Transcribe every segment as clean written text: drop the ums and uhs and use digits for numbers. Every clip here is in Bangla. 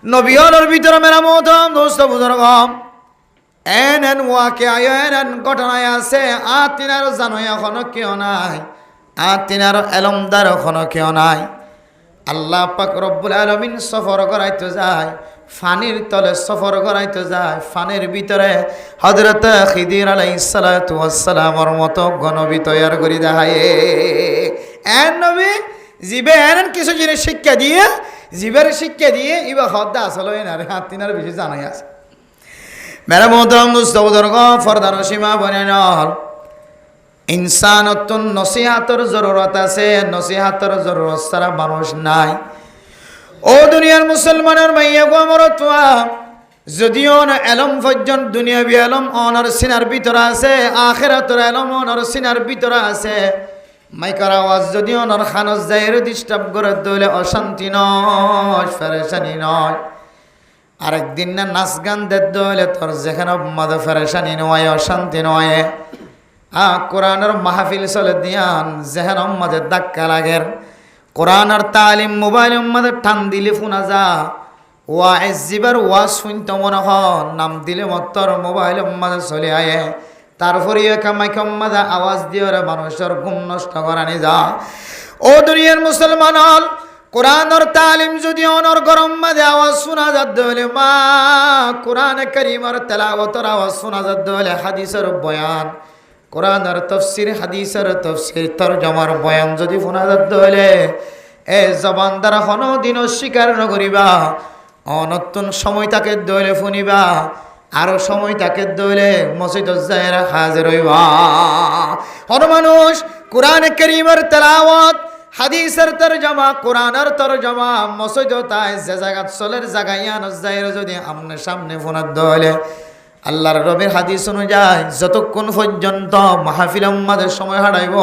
নবীর ভিতরে মেরামত দোস্ত বুজুর্গ এন ওয়াকে এন ঘটনায় আছে আর তিনার জানো এখনো কেউ নাই আর তিনার এলমদার এখনো কেউ নাই। আল্লাহ পাক রব্বুল আলামিন সফর করাইতে যায়, ফানির তলে সফর করাইতে যায়, ফানির ভিতরে হযরত খিদির আলাইহিস সালাতু ওয়াস সালামের মতো গণবি তৈয়ার করে দেখায়। এন নবী জিবে এন কিছু জিনিস শিক্ষা দিয়ে জীবের শিক্ষা দিয়ে ইবা হদ্দা আসলে না রে হাত তিনার বেশি জানাই আছে। মেরা মোহতরম মুস্তবুজুর্গ ফরদার সীমা বনেনল ইনসানতুন নসিহাতর জরুরত আছে, নসিহাতর জরুরত ছাড়া মানুষ নাই। ও দুনিয়ার মুসলমানের মাইয়া গো আমরতওয়া যদিও না এলম পর্যন্ত দুনিয়াবি এলম অনর সিনার ভিতরে আছে, আখিরাতের এলম অনর সিনার ভিতরে আছে। মাইকার আওয়াজ যদিও নর খানস যাইরে ডিস্টার্ব করে দইলে অশান্তি নয়, ফেরেশানি নয়। আরেকদিন না নাচ গান দেদ দইলে তোর যেখানে মাদে ফেরেশানি নয়, অশান্তি নয়। কোরআনের মাহফিল চলে দিয়ান যেখানে মাঝে ধাক্কা লাগের, কোরআনের তালিম মোবাইল মাঝে টান দিলে ফোনা যা ওয়াজ জিবার ওয়াজ শুনতে মনে হন নাম দিলে মত্তর মোবাইল মাঝে চলে আয়ে। তারপরে কামাইকম মাঝে আওয়াজ দিয়ে মানুষের ঘুম নষ্ট করানি যা। ও দুনিয়ার মুসলমান হল কোরআনের তালিম যদি অনর গরম মাঝে আওয়াজ শোনা যাত হলে মা কোরআনে কারীমের তেলাওয়াতের আওয়াজ শোনা যাত হলে হাদিসের বয়ান, কোরআনের তাফসীর হাদিসের তাফসীর তরজমার বয়ান যদি শোনা যাত হলে এ জবান দ্বারা কোনোদিন স্বীকার নকরিবা। অনতুন সময় তাকে দইলে শুনিবা, আরো সময় তাকে দইলে মসজিদ যায়রা হাজির হইবা। হর মানুষ কোরআনে কারীমের তেলাওয়াত হাদিসের তরজমা কোরআনের তরজমা মসজিদ তাই যে জায়গা চলের জায়গায় নজাইর যদি আমনে সামনে ফোনার দইলে আল্লাহর রবের হাদিস অনুযায়ী যতক্ষণ পর্যন্ত মাহফিল উম্মাদের সময় হারাইব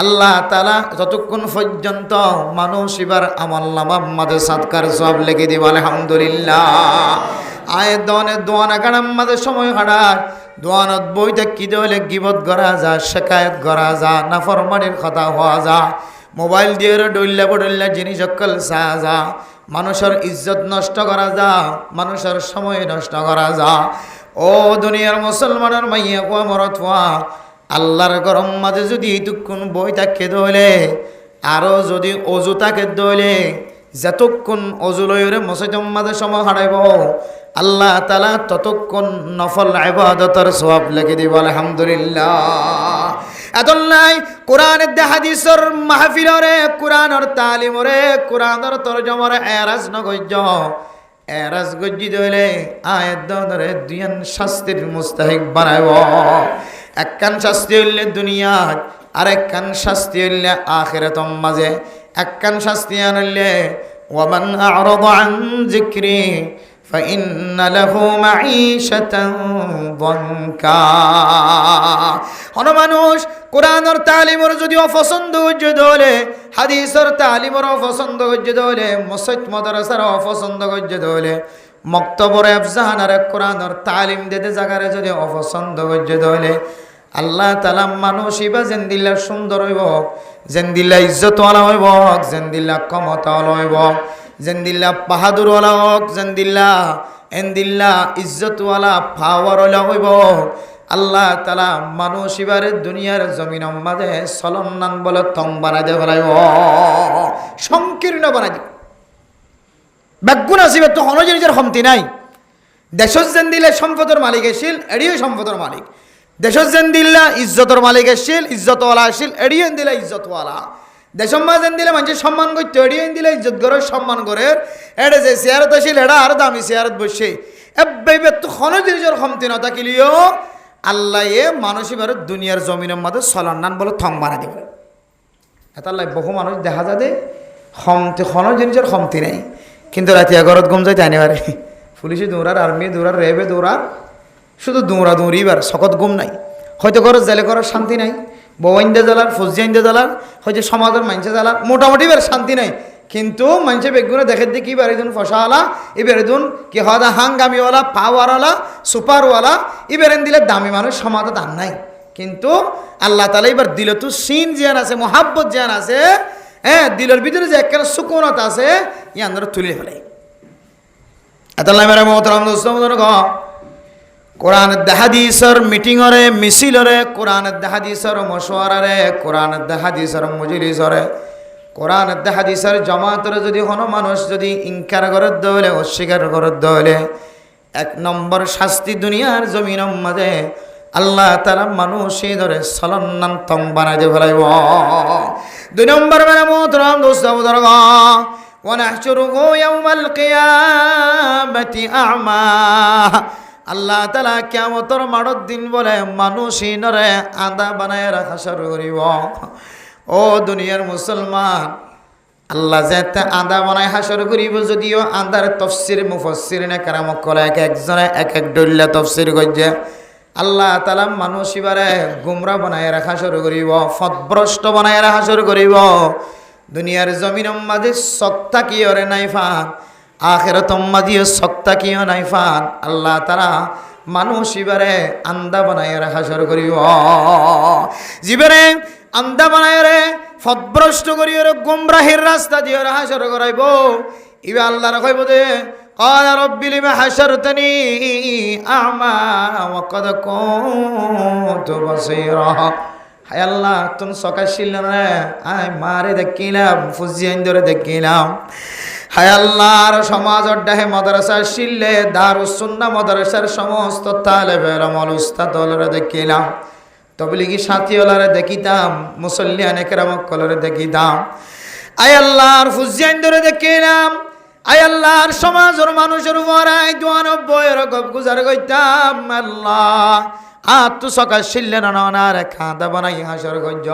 আল্লাহ তাআলা যতক্ষণ পর্যন্ত মানুষ এবার আমল নামা মাদে সাদকার সওয়াব লিখে দিব। আলহামদুলিল্লাহ। আয় দনে দোয়ানা কারাম মাদে সময় হারায় দোয়ানত বইতে কি দলে গিবত করা যা, শিকায়ত করা যা, নাফরমানির কথা হওয়া যা, মোবাইল দিয়ে ডইল্লা বডল্লা জিনিস অকল চা যা, মানুষের ইজ্জত নষ্ট করা যা, মানুষের সময় নষ্ট করা যা। ও দুনিয়ার মুসলমানের মাইয়া কোয়া মরতওয়া আল্লাহর গরম মাঝে যদি এইটুকুন বই তাকে দইলে আরো যদি অজু তাকে দইলে যতক্ষণ অজু লইরে মসজিদের মাঝে সময় হারাইব আল্লাহ তাআলা ততক্ষণ নফল ইবাদতের সওয়াব লিখে দিব। আলহামদুলিল্লাহ। এতলাই কোরআনের হাদিসের মাহফিলরে কোরআনের তালিমরে কোরআনের তরজমারে এরাজ নগজ্য এরাজ গজ্জি দইলে আয়াত দরে দুইয়ান শাস্তির মুস্তাহিক বানাইব। একখান শাস্তি হইলে দুনিয়াত আর একখান শাস্তি হইলে আখিরাতের মাঝে। একখান শাস্তি আনলে ওয়ামান আ'রাদা আন যিকরি ফাইন্না লাহু মাঈশাতান দানকা। হন মানুষ কোরআনের তালিমের যদি অপছন্দ হইছে দলে, হাদিসের তালিমের অপছন্দ হইছে দলে, মসজিদ মাদ্রাসার অপছন্দ হইছে দলে, মক্তবর আফজাহানের কোরআনের তালিম দিতে জায়গারে যদি অপছন্দ হইছে দলে আল্লাহ তাআলা মানুষ ইবা জেন্দিল্লা সুন্দর হইব, জেন্দিল্লা ইজ্জতওয়ালা হইব, জেন্দিল্লা ক্ষমতাওয়ালা হইব, জেন্দিল্লা বাহাদুরওয়ালা হোক, জেন্দিল্লা এন্দিল্লা ইজ্জতওয়ালা পাওয়ারওয়ালা হইব। আল্লাহ তাআলা মানুষ এবারে দুনিয়ার জমিনের মাঝে সলন্নান বলে তং বানাই দিয়ে ফেলাইব, সংকীর্ণ বানাই দিব। ব্যাগুণ আসিবে তো কোনো জিনিসের কমতি নাই। দেশত যেন দিলে সম্পদের মালিক এসিল এড়িয়ে সম্পদের মালিক, দেশত যেন দিল্লা ইজ্জতের মালিক এসিল ইজ্জতওয়ালা আসিল এড়িয়ে দিলে ইজ্জতওয়ালা, দেশম মা যেন দিলে মানুষের সম্মান করতে এড়িয়ে দিলে ইজ্জত করে সম্মান করে। এটা যে চেয়ারত আসিল এটা আর দামি চেয়ারত বসে এবার তো কোনো জিনিসের কমতি না থাকিলেও আল্লাহ এ মানুষ এবার দুনিয়ার জমিনের মধ্যে সলন্নান বলে থং বানাই দেবে। এটা বহু মানুষ দেখা যায় কমতি কোনো জিনিসের কমতি নেই, কিন্তু রাতে এগারোত ঘুম যাইতে আনি পারে। পুলিশে দৌড়ার, আর্মি দৌড়ার, রেবে দৌড়ার, শুধু দৌড়া দৌড়িবার সকত ঘুম নাই। হয়তো ঘরের জেলে করার শান্তি নাই, বউইন্দা জ্বালার, ফৌজি আইন্দা জ্বালার, হয়তো সমাজের মানুষে জ্বালার, মোটামুটি এবার শান্তি নাই। কিন্তু মানুষের বেগুনে দেখে দিয়ে কি বেড়ে দিন ফসাওয়ালা, ই বেড়ে দিন কি হওয়া হাঙ্গামিওয়ালা, পাওয়ারওয়ালা, সুপারওয়ালা, ই বেড়েন দিলে দামি মানুষ সমাজে দাম নাই। কিন্তু আল্লাহ তাআলা এবার দিল তো সিন জিয়ান আছে, মোহাব্বত জিয়ান আছে, হ্যাঁ দিলের ভিতরে যে একটা সুকুনত আছে ই আমরা তুলে ফেলাই। এতলাই মেরে মোহতরম দোস্ত বুজুর্গ কোরআন হাদিসের মিটিংরে মিছিলরে কোরআন হাদিসের মশওয়ারারে কোরআন হাদিসের মজলিসরে কোরআন হাদিসের জমাতরে যদি কোনো মানুষ যদি ইনকার করে দলে অস্বীকার করে দলে 1 নম্বর শাস্তি দুনিয়ার জমিনের মাঝে আল্লাহ তাআলা মানুষই ধরে সলন্নান তং বানাই দিয়ে ফেলাইব। 2 নম্বর মেরে মোহতরম দোস্ত বুজুর্গ ওয়ানাহশুরুহু ইয়াউমাল কিয়ামাতি আ'মা আল্লাহ তাআলা কিয়ামতের মাঠের দিন বলে মানুষই নরে আঁধা বানায় রাখা শুরু করিব। ও দুনিয়ার মুসলমান আল্লাহ যেতে আঁধা বানায় হাসর করিব যদিও আঁধার তফসির মুফাসসির নে কারাম কলে একজনে এক ডল্লা তফসির করছে আল্লাহ তাআলা মানুষ ইবারে গুমরা বানায় রাখা শুরু করিব পথভ্রষ্ট বানায় রাখা শুরু করিব। দুনিয়ার জমিনের মাঝে সত্তা কি ওরে নাই ফান আখিরাতের মাঝে সত্তা কি নাই ফান আল্লাহ তাআলা মানুষ ইবারে আন্দা বানায় রাখা শুরু করিব। জীবনে আন্দা বানায় রে পথভ্রষ্ট করিও রে গুমরাহির রাস্তা দিয়ে রাখা শুরু করাইব। ইবা আল্লাহ রাখাইব দে قال رب لما حشرتني أعمى وقد كنت بصيرا হায় আল্লাহ তুমি সকাশিল রে আয় মারে দেখিলাম ফুজিয়ান ধরে দেখিলাম। হায় আল্লাহর সমাজের ডাহে মাদ্রাসা শিল্লে দারুস সুন্নাহ মাদ্রাসার সমস্ত তালেবের আমল উস্তাদরে দেখিলাম তবলিগি সাথীওয়ালারে দেখিতাম মুসল্লিয়ানে কেরামক কলরে দেখিতাম। আয় আল্লাহর ফুজিয়ান ধরে দেখিলাম। আয় আল্লাহর সমাজের মানুষের উপর আয় 92 গপ গুজার কইতাম আল্লাহ আত সকাল শিললেন নানার খাদা বানাই হাসর গজ্জ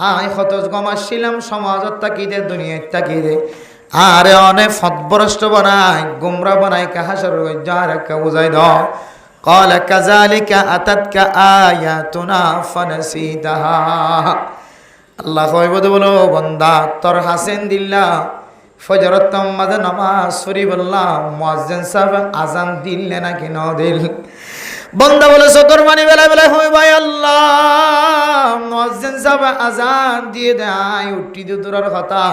আয় কত গমাছিলাম সমাজত তাকিদে দুনিয়াত তাকিদে আরে অনেক ফতবরষ্ট বানাই গুমরা বানাই কা হাসর গজ্জ আর কা বুঝাই দাও قال كذلك اتتك اياتنا فنسيتها আল্লাহ কইব বলো বান্দা তোর হাসেন দিল্লা ফজরত মাঝে নামাজ পড়ি বললাম মুয়াজ্জিন সাহেব আজান দিলে নাকি ন দিল বন্দা বলে সতর মানি বেলা বেলা হই ভাই আল্লাহ মুয়াজ্জিন সাহেব আজান দিয়ে দেয় উঠি দে দূরের কথা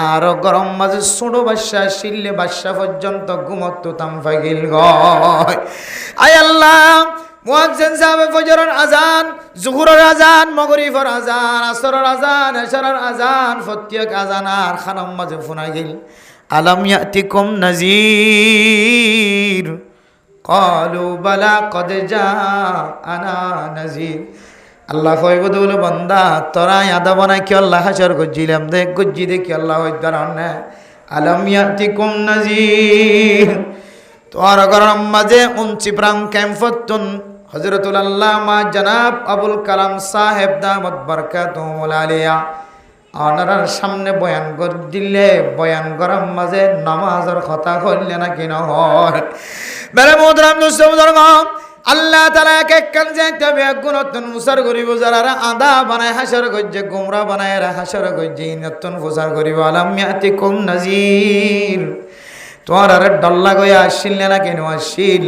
আর গরম মাঝে ছোট বাচ্চা শিললে বাচ্চা পর্যন্ত ঘুমত তাম ফাগিল গয়। আয় আল্লাহ মুয়াজ্জিন সাহেব ফজরের আজান জোহরের আজান মাগরিবের আজান আসরের আজান এশারের আজান প্রত্যেক আজান আর খানাম মাঝে ফোনা গেল আলাম ইয়াতিকুম নাযীর ক্বালু বালা কদ জাআনা নাযীর আল্লাহ কইব বলে বান্দা তোরা আদা বানাই কি আল্লাহ হাসর গজ্জিলাম দেখ গজ্জি দেখি আল্লাহ হইতারান না আলাম ইয়াতিকুম নাযীর তোর গরম মাঝে উনচি প্রাং ক্যাম্পতুন হযরতুল আল্লামা জনাব আবুল কালাম সাহেব দামত বরকাতুহুল আলিয়া ওনার সামনে বয়ান করে দিলে বয়ান গরম মাঝে নামাজের কথা কইলে নাকি না হয় বেরে মুদরাম দুসুদরগ আল্লাহ তাআলা এক কান যাইতে বেগুনতন মুসার করিব যারা আদা বানায় হাসর গজ্জে গুমরা বানায় হাসর গজ্জে নতুন ফুসার করিব আলাম ইয়াতিকুম নাযীর তোমার আর ডল্লা গয়া আসিল না কেন আসিল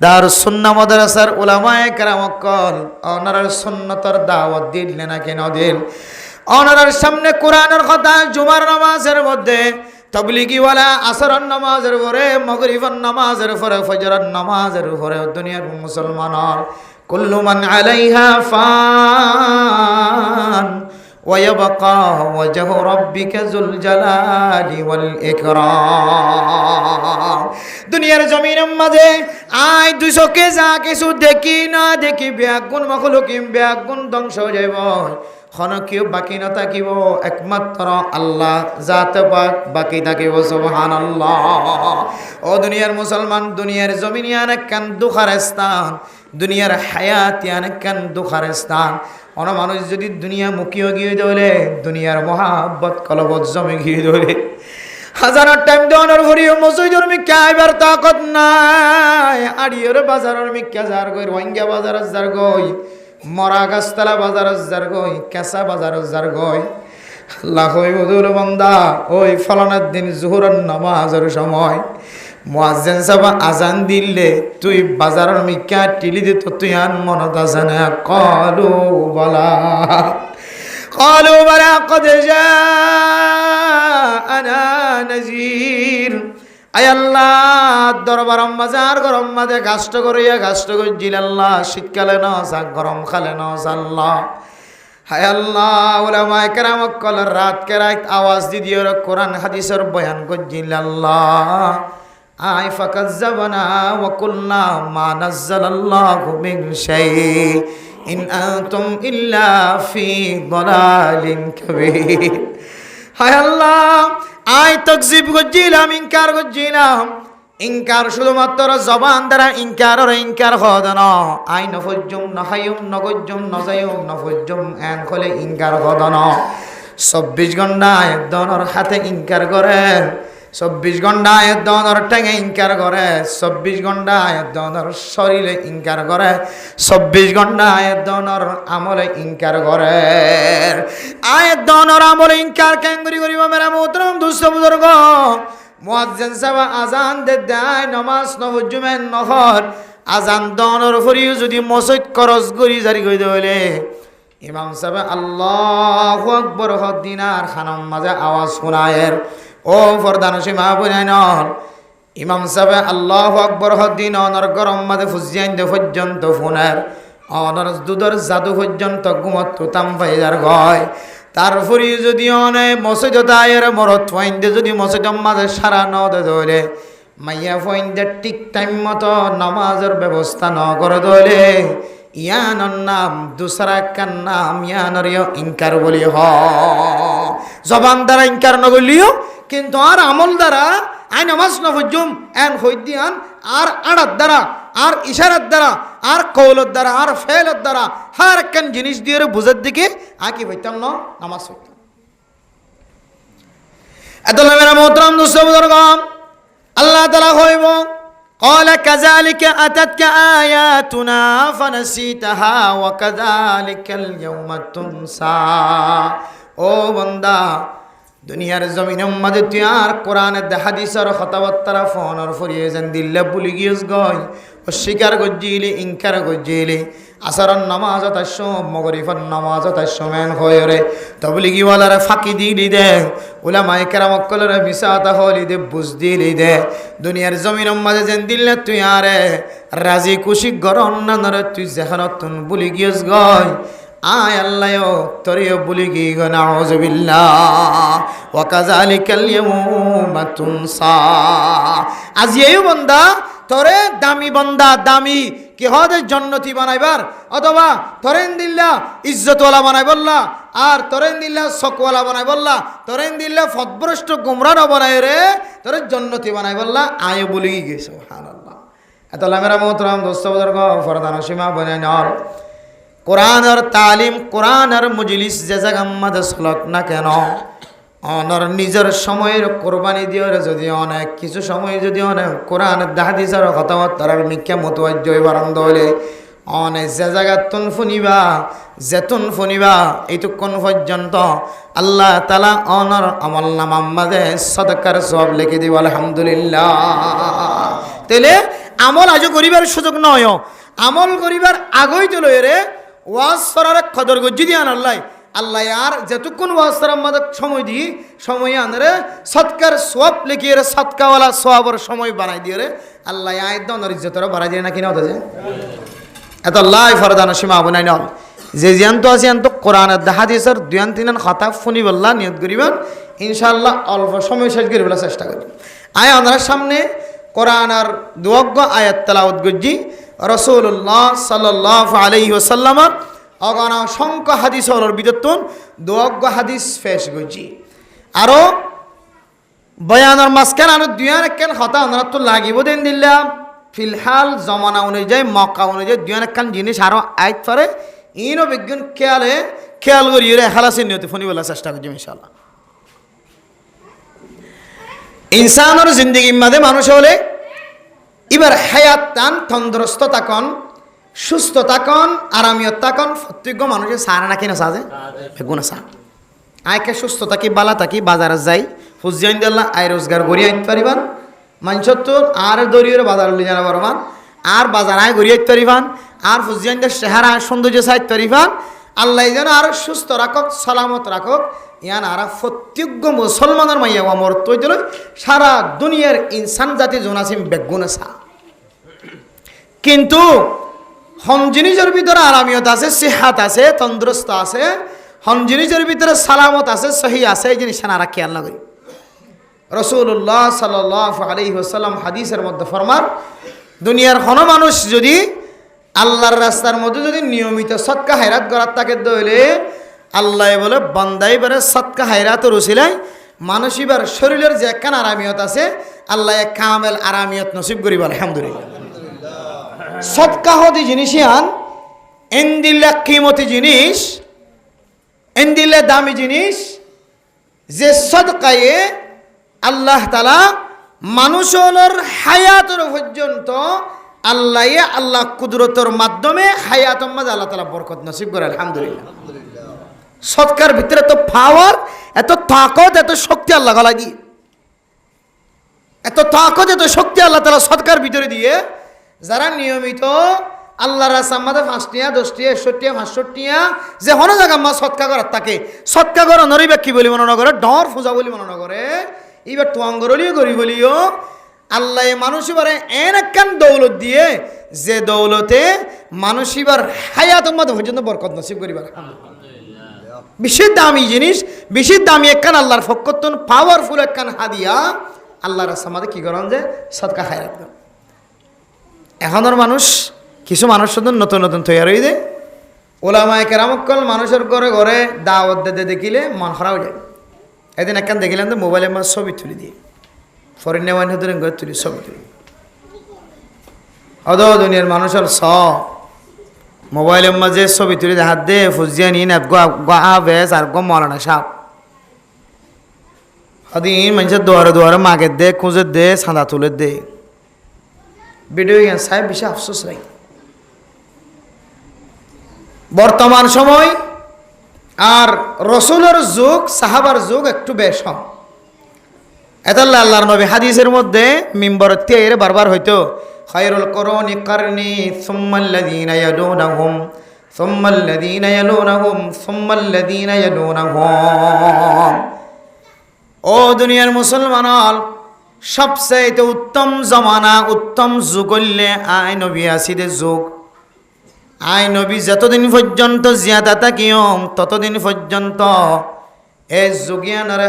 দারুস সুন্নাহ মাদ্রাসার উলামায়ে কেরাম কল ওনার সুন্নতর দাওয়াত দিলে না কেন দিল ওনার সামনে কোরআনের কথা জুমার নামাজের মধ্যে তবলিগি ওয়ালা আসরের নামাজের পরে মাগরিবের নামাজের পরে ফজরের নামাজের পরে দুনিয়ার মুসলমানের কুল্লু মান আলাইহা ফান ويبقى وجه ربك ذو الجلال والإكرام দুনিয়ার জমিনের মাঝে আয় দুই চোখে যা কিছু দেখি না দেখি ব্যাগুণ মখলুকিম ব্যাগুণ ধ্বংস হয়ে যাইব খন কেউ বাকি না থাকিব একমাত্র আল্লাহ জাতে পাক বাকি থাকিব সুবহানাল্লাহ। ও দুনিয়ার মুসলমান দুনিয়ার জমিনে অনেক কান দুঃখের স্থান দুনিয়ার হায়াত অনেক কান দুঃখের স্থান অন মানুষ যদি দুনিয়া মুখিও গিয়ে ধরে দুনিয়ার মহাব্বত কলবত জমে গিয়ে ধরে হাজার টাইম দেওয়ানোর ঘুরিও মসজিদের মিক্কা এবার তাকত নাই আড়িওর বাজারের মিক্কা যার গই রোহিঙ্গা বাজারের যার গই মরা গাছতলা বাজারের যার গই কেঁচা বাজারের যার গই লাখই বদুল বন্দা ওই ফলানার দিন জোহরের নামাজের সময় মুয়াজ্জিন সাহেব আজান দিলে তুই বাজারের মিক্কা টিলি দিত তুই আন মনত আছে না ক্বালু বালা কদ জাআনা নাযীর আয় আল্লাহ দরবারম বাজার গরম মাঝে গাষ্ট করিয়া গাষ্ট করছিল আল্লাহ শীতকালে ন যাক গরম খালে ন আল্লাহ হায় আল্লাহ উলামায়ে কেরাম কল রাত কে রাত আওয়াজ দি দিয়ে কোরআন হাদিসের বয়ান করছিল আল্লাহ আই ফাকাজ্জাবনা ওয়া কুলনা মা নাযালাল্লাহু মিন শাই ইন আনতুম ইল্লা ফি দালালিন কাবীর হায় আল্লাহ আই তাকযিব করছিলাম ইনকার করছিলাম ইনকার শুধুমাত্র জবান দ্বারা ইনকার হদ না আই নফজুম নহায়ুম নগজুম নজায়ুম নফজুম এন খলে ইনকার হদ না 24 ঘন্টা এক দনর হাতে ইনকার করে 24 ঘন্টা এক দনর টেঙে ইনকার করে 24 ঘন্টা এক দনর শরীরে ইনকার করে 24 ঘন্টা এক দনর আমলে ইনকার করে আয় দনর আমলে ইনকার কেন করিবা মেরা মোহতরম দুস্থ বুজুর্গ মুয়াজ্জিন সাহেব আজান দে দেয় নামাজ নফজুমেন নহর আজান দনর ফরিও যদি মসজিদ খরচ করি জারি কই দইলে ইমাম সাহেব আল্লাহু আকবার হদিনার খানম মাঝে আওয়াজ শোনায়ের ও ফরদানসী মা বুনাইনর ইমাম সাহেব আল্লাহু আকবার হদিন অনর গরম মাঝে ফুজিয়াইন দে পর্যন্ত ফোনের অনর দুদর জাদু পর্যন্ত ঘুমত তাম ফাইজার গয় তারপরে যদি অনে মসজিদ দায়ের মরত ফাইন্দে যদি মসজিদের মাঝে সারা ন দলে মাইয়া ফাইন্দে ঠিক টাইম মতো নামাজের ব্যবস্থা ন করে দলে ইয়ানর নাম দুসরা কান নাম ইয়ানর ইনকার বলি হ জবান দ্বারা ইনকার নগলিও কিন্তু আর আমল দ্বারা আই নামাজ নফজুম এন হইদিয়ান আর আড়াত দ্বারা আর ইশারাত দ্বারা আর কৌলত দ্বারা আর ফেলত দ্বারা হার একখান জিনিস দিয়ে বুঝার দিকে আঁকি হইতাম না নামাজ হইতাম এত মেরা মোহতরম দোস্ত বুজুর্গ আল্লাহ তাআলা হইব قال كذلك أتتك آياتنا فنسيتها وكذلك اليوم تنسى ও বান্দা দুনিয়ার জমিনের মাঝে তুই আর কোরআনের হাদিসের কথাবার্তা ফোনের ফরিয়ে যেন দিল্লা ভুলি গিয়েছ গই অস্বীকার গজ্জিলি ইনকার গজ্জিলি আসরন নামাজ তাস্য মগরিফর নামাজ তাস্য মেন হয়ে রে তবলিগি ওয়ালারে ফাঁকি দিলি দে উলামায়ে কেরাম কলরে মিসাতা হলি দে বুঝ দিলি দে দুনিয়ার জমিনের মাঝে যেন দিল্লা তুই আরে রাজি খুশি গরম না নরে তুই যেখানে তুন ভুলি গিয়েছ গই আয় আল্লাহ তোরিও বলি কি গো নাউযুবিল্লাহ ওয়া কাযালিকাল ইয়াউমা তুনসা আজ এই বান্দা তোরে দামি বান্দা দামি কি হদে জান্নাতি বানাইবার অথবা তোরেন দিল্লা ইজ্জতওয়ালা বানাই বললা আর তোরেন দিল্লা সকওয়ালা বানাই বললা তোরেন দিল্লা ফদভ্রষ্ট গুমরাহ বানাই রে তোরে জান্নাতি বানাই বললা আয় বলি কি গে সুবহানাল্লাহ এত লামেরা মোহতরম দোস্ত বুজুর্গ ফরদান সীমা বনাইনর কোরআন আর তালিম কোরআন আর মজলিস যে জায়গা মাঝে চলক না কেন অনর নিজের সময়ের কোরবানি দিয়ে যদি অনেক কিছু সময় যদি অনেক কোরআন হাদিসের কথাবার্তার মিথ্যা মতবাজ্য বারন্দ হলে অনেক যে জায়গা তুন ফুনিবা যেতুন ফুনিবা এইটুকুন পর্যন্ত আল্লাহ তাআলা অনর আমল নামার মাঝে সদকার সওয়াব লিখে দিব আলহামদুলিল্লাহ তাহলে আমল আজও করিবার সুযোগ নয় আমল করিবার আগেই তো লয় রে ওয়াজ করার কদর গজ্জি দিয়ান আল্লাহ আল্লাহ আর যেতক্ষণ ওয়াজ করার মাঝে সময় দিই সময় আনরে সৎকার সওয়াব লিখিয়ে রে সৎকাওয়ালা সওয়াবের সময় বানাই দিয়ে রে আল্লাহ আয় দনের ইজ্জতরা বাড়াই দিয়ে না কিনা হতে যায় এত আল্লাহ ফরদান সীমা বনাই নল যে জিয়ান্ত আছে আন্ত কোরআনের হাদিসের দুয়ান তিনান কথা ফুনি বললা নিয়ত করিবেন ইনশাআল্লাহ অল্প সময় শেষ করিবার চেষ্টা করি আয় আপনার সামনে কোরআন আর দুয়জ্ঞ আয়াত তেলাওয়াত গজ্জি রাসূলুল্লাহ সাল্লাল্লাহু আলাইহি ওয়াসাল্লামের অগণা সংখ্য হাদিস হলোর বিদত্তন দুয়জ্ঞ হাদিস পেশ গজ্জি আরো বয়ানের মাঝখান আর দুয়ান একখান কথা আমরা তো লাগিব দেন দিলাম ফিলহাল জমানা অনুযায়ী মক্কা অনুযায়ী দুয়ান একখান জিনিস আরো আয়াত পারে ইনো বিজ্ঞান খেয়াল করিয়ে খালাসের নিয়তে ফোনি বলার চেষ্টা করছি ইনশাআল্লাহ ইনসানের জিন্দগির মাঝে মানুষ হলে এবার হায়াত টান তন্দুরস্ত থাকন সুস্থ থাকন আরামিয়ত থাকন প্রত্যেক মানুষের সারা নাকি না সাজে বেগুনা সা আয়কে সুস্থ থাকি বালা থাকি বাজারে যাই ফুজিয়াইন দিল্লা আয় রোজগার গড়িয়ে আনতে পারিবান মানুষের তো আর দরিয়ে বাজার লিয়ে জানা পারবান আর বাজার আয় গড়িয়ে আনতে পারিবান আর ফুজিয়াইন চেহারা সৌন্দর্য সাইতে পারিবান আল্লাহ যেন আর সুস্থ রাখক সালামত রাখক ইয়ান আর প্রত্যেক মুসলমানের মাইয়া আমার তৈল সারা দুনিয়ার ইনসান জাতি জোনাসিম বেগুন সা কিন্তু হম জিনিসের ভিতরে আরামিয়ত আছে সিহাত আছে তন্দুরস্ত আছে হম জিনিসের ভিতরে সালামত আছে সহি আছে এই জিনিস আর খেয়াল না করি রাসূলুল্লাহ সাল্লাল্লাহু আলাইহি ওয়াসাল্লাম হাদিসের মধ্যে ফরমান দুনিয়ার কোনো মানুষ যদি আল্লাহর রাস্তার মধ্যে যদি নিয়মিত সদকা হায়রাত করার তাকে দইলে আল্লাহ বলে বান্দাই বারে সদকা হায়রাতের উসিলায় মানসিবার শরীরের যে একখান আরামিয়ত আছে আল্লাহ এক কামেল আরামিয়ত নসিব করিব আলহামদুলিল্লাহ সদকা হদি জিনিস আন এন্দিল্লা কিমতি জিনিস এন্দিল্লা দামি জিনিস যে সদকায়ে আল্লাহ তাআলা মানুষের হায়াতের পর্যন্ত আল্লাহ কুদরতের মাধ্যমে হায়াতের মাঝে আল্লাহ তাআলা বরকত নসিব করে আলহামদুলিল্লাহ সদকার ভিতরে এত পাওয়ার এত তাকত এত শক্তি আল্লাহ লাগি এত তাকত এত শক্তি আল্লাহ তাআলা সদকার ভিতরে দিয়ে যারা নিয়মিত আল্লাহর রাস্তার মধ্যে 5 টিয়া 10 টিয়া 61 টিয়া 65 টিয়া যে হন জায়গা মা সদকা করার তাকে সদকা করা নরিবে কি বলি মনে না করে ডর পূজা বলি মনে না করে এইবার তোয়াঙ্গরলিও করি বলিও আল্লাহ মানুষিবারে এন একখান দৌলত দিয়ে যে দৌলতে মানুষিবার হায়াতের মধ্যে পর্যন্ত বরকত নসিব করিবার বেশি দামি জিনিস বেশি দামি একখান আল্লাহর ফকতন পাওয়ারফুল একখান হাদিয়া আল্লাহর রাস্তার মধ্যে কি করেন যে সদকা খায়রাত করেন এখনের মানুষ কিছু মানুষ নতুন নতুন তৈরি হয়ে যায় ওলামায়ে কেরামকল মানুষের ঘরে ঘরে দাওয়াত দিতে দেখিলে মন খারাপ যায় এদিন একখান দেখিলাম তো মোবাইলে আমার ছবি তুলি দিয়ে ফরেন নেওয়ান হতে ঘরে তুলি ছবি তুলি অদ দুনিয়ার মানুষের মোবাইলের মাঝে ছবি তুলি হাত দে ফুজিয়া নিন বেশ আর গো মলানা সাপ হদিন মানুষের দুয়ারে দুয়ারে মাগের দে খুঁজের দে সাঁদা তুলের দে ভিডিও গেম সাহেব বেশি আফসোস নাই বর্তমান সময় আর রসুলের যুগ সাহাবার যুগ একটু বেশ এতাল্লা আল্লাহর নবী হাদিসের মধ্যে মিম্বর তের বারবার হইতো খায়রুল কুরুনি কারনি সুম্মাল্লাযীনা ইয়ালুনাহুম সুম্মাল্লাযীনা ইয়ালুনাহুম সুম্মাল্লাযীনা ইয়ালুনাহুম ও দুনিয়ার মুসলমান সবচেয়ে উত্তম জমানা উত্তম যুগ হইলে আই নবী আসিদে যুগ আই নবী যতদিন পর্যন্ত জিয়াদা থাকিম ততদিন পর্যন্ত এই যুগিয়ানারে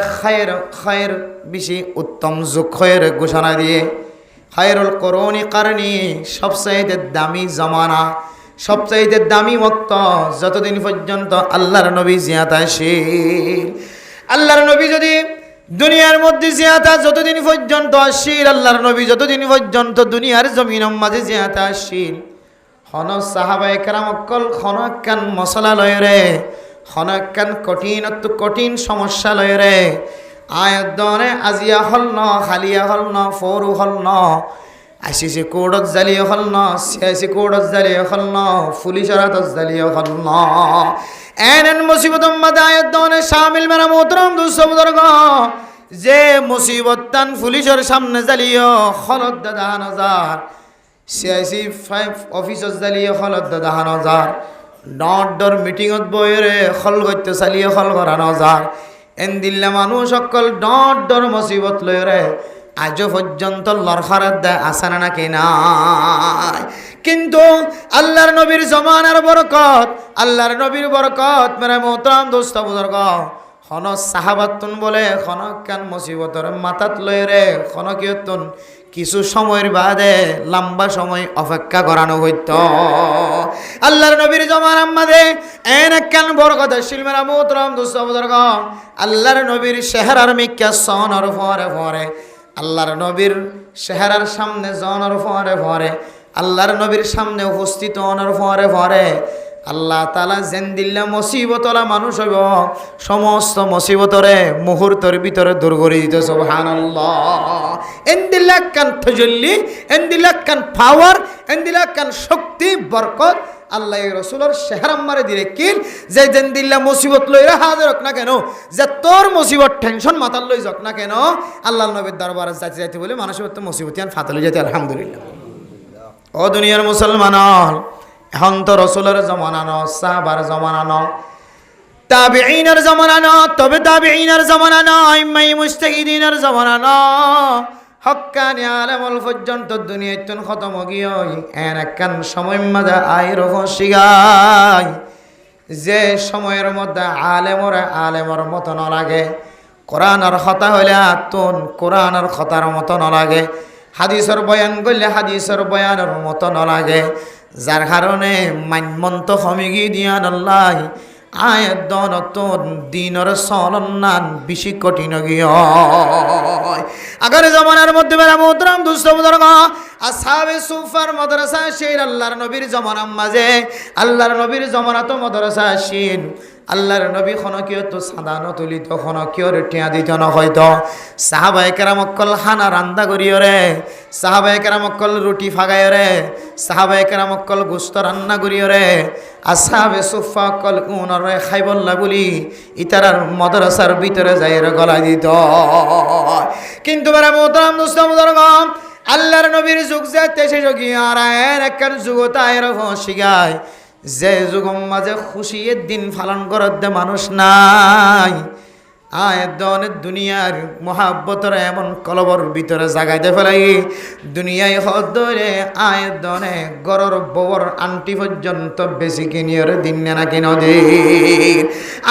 খায়ের বেশি উত্তম যুগ খায়ের ঘোষণা দিয়ে খায়রুল কুরুনি কারনি সবচাইতে দামি জমানা সবচাইতে দামি ওয়াক্ত যতদিন পর্যন্ত আল্লাহর নবী জিয়াদা আসিল আল্লাহর নবী যদি দুনিয়ার মধ্যে জিয়াদা যতদিন পর্যন্ত আসিল আল্লাহর নবী যতদিন পর্যন্ত দুনিয়ার জমিনের মাঝে জিয়াদা আসিল হন সাহাবায়ে কেরামকল হনকান মশলা লয় রে হনকান কঠিন সমস্যা লয় রে আয়াত দনে আজিয়া হল ন খালিয়া হল ন ফরু হল ন আইসিসি কোর্টত জালিয়া হল ন সিআইসি কোর্টত জালিয়া হল ন পুলিশের হাতত জালিয়া হল ন এন মুসিবত মাদে আয়াত দনে শামিল মেরা মোহতরম দুস্থ বুজুর্গ যে মুসিবত তান পুলিশের সামনে জালিয়া হলত দাদা হাজার সিআইসি 5 অফিসত জালিয়া হলত দাদা হাজার ডর মিটিংত বইরে হল করতে চালিয়ে হল করা হাজার এন দিল্লা মানুষ সকল ডর মুসিবত লয় রে আজ পর্যন্ত লড়খারাত দেয় আসানা নাকি নাই কিন্তু আল্লাহর নবীর জমানার বরকত আল্লাহর নবীর বরকত মেরে মোহতারাম দোস্ত বুজুর্গ হন সাহাবাতুন বলে খনকান মুসিবতর মাথাত লয় রে খনকিয়তুন কিছু সময়ের বাদে লম্বা সময় অপেক্ষা করানো হইত আল্লাহর নবীর জমানার মাঝে এনেকান বরকত শিলমেরা মোহতরম দোস্ত বুজুর্গ আল্লাহর নবীর চেহারার মিক্কা সনর ফরে আল্লাহর নবীর চেহারার সামনে জনর ফরে আল্লাহর নবীর সামনে উপস্থিত অনর ফরে আল্লাহ তাআলা জেন্দিল্লা মুসিবতলা মানুষ হইব সমস্ত মুসিবতরে মুহূর্তের ভিতরে দূর করে দিতে সুবহানাল্লাহ এন্দিল্লা কান তাজাল্লি এন্দিল্লা কান পাওয়ার এন্দিল্লা কান শক্তি বরকত আল্লাহ রাসূলের চেহারা মারে দিলে কিল যে জেন্দিল্লা মুসিবত লইরা হাজির হোক না কেন যে তোর মুসিবত টেনশন মাথার লই যাক না কেন আল্লাহর নবীর দরবারে যাইতে বলে মানুষের তো মুসিবত ফাতলে যেতে আলহামদুলিল্লাহ ও দুনিয়ার মুসলমান এখন তো রসুলের জমানা ন, সাহাবার জমানা ন, তাবিঈনের জমানা ন, তবে তাবিঈনের জমানা ন, ইমাম মুজতাহিদিনের জমানা ন, হক্কানি আলেমল পর্যন্ত দুনিয়াতুন খতম গিয়ে এন একখান সময় মাঝে আইর শিগাই যে সময়ের মধ্যে আলেমর মতো ন লাগে, কোরআনের কথা হইলে আতুন কোরআনের কথার মতো ন লাগে, হাদিসের বয়ান করলে হাদিসের বয়ানের মতো ন লাগে, যার কারণে মানমন্ত কমিগি দিয়ান আল্লাহ আয়ের দনতন দিনের চলনান বেশি কঠিন গিয়ে আগের জমানার মধ্যে বেলা মোহতরম দুস্থ বুজুর্গ আসহাবে সুফার মাদ্রাসা সেই আল্লাহর নবীর জমানার মাঝে আল্লাহর নবীর জমানা তো মাদ্রাসা আসিন আল্লাহর নবী খনকিও তো সাদানো তুলিত খনকিও টিয়া দিত না হয়তো সাহাবায়ে কেরাম অকল খানা রান্দা করিও রে, সাহাবায়ে কেরাম অকল রুটি ফাগায় রে, সাহাবায়ে কেরাম অকল গোস্ত রান্না করিও রে, আসহাবে সুফা অকল উনরে খাইবল্লা বলি ইতারার মাদ্রাসার ভিতরে যাই রে গলা দিত। কিন্তু বেলা মোহতরম দুস্থ বুজুর্গ আল্লাহর নবীর যুগ যেতে শেষ গিয়ে আর একখান যুগতা এরকম শিখায় যে যুগম মাঝে খুশির দিন পালন করার দে মানুষ নাই, আয়দনের দুনিয়ার মহাব্বতর এমন কলবর ভিতরে জাগাইতে ফেলাই দুনিয়ায় হদরে আয়দনে গরর ববর আন্টি পর্যন্ত বেশি কিনিয়র দিন না কিন দিন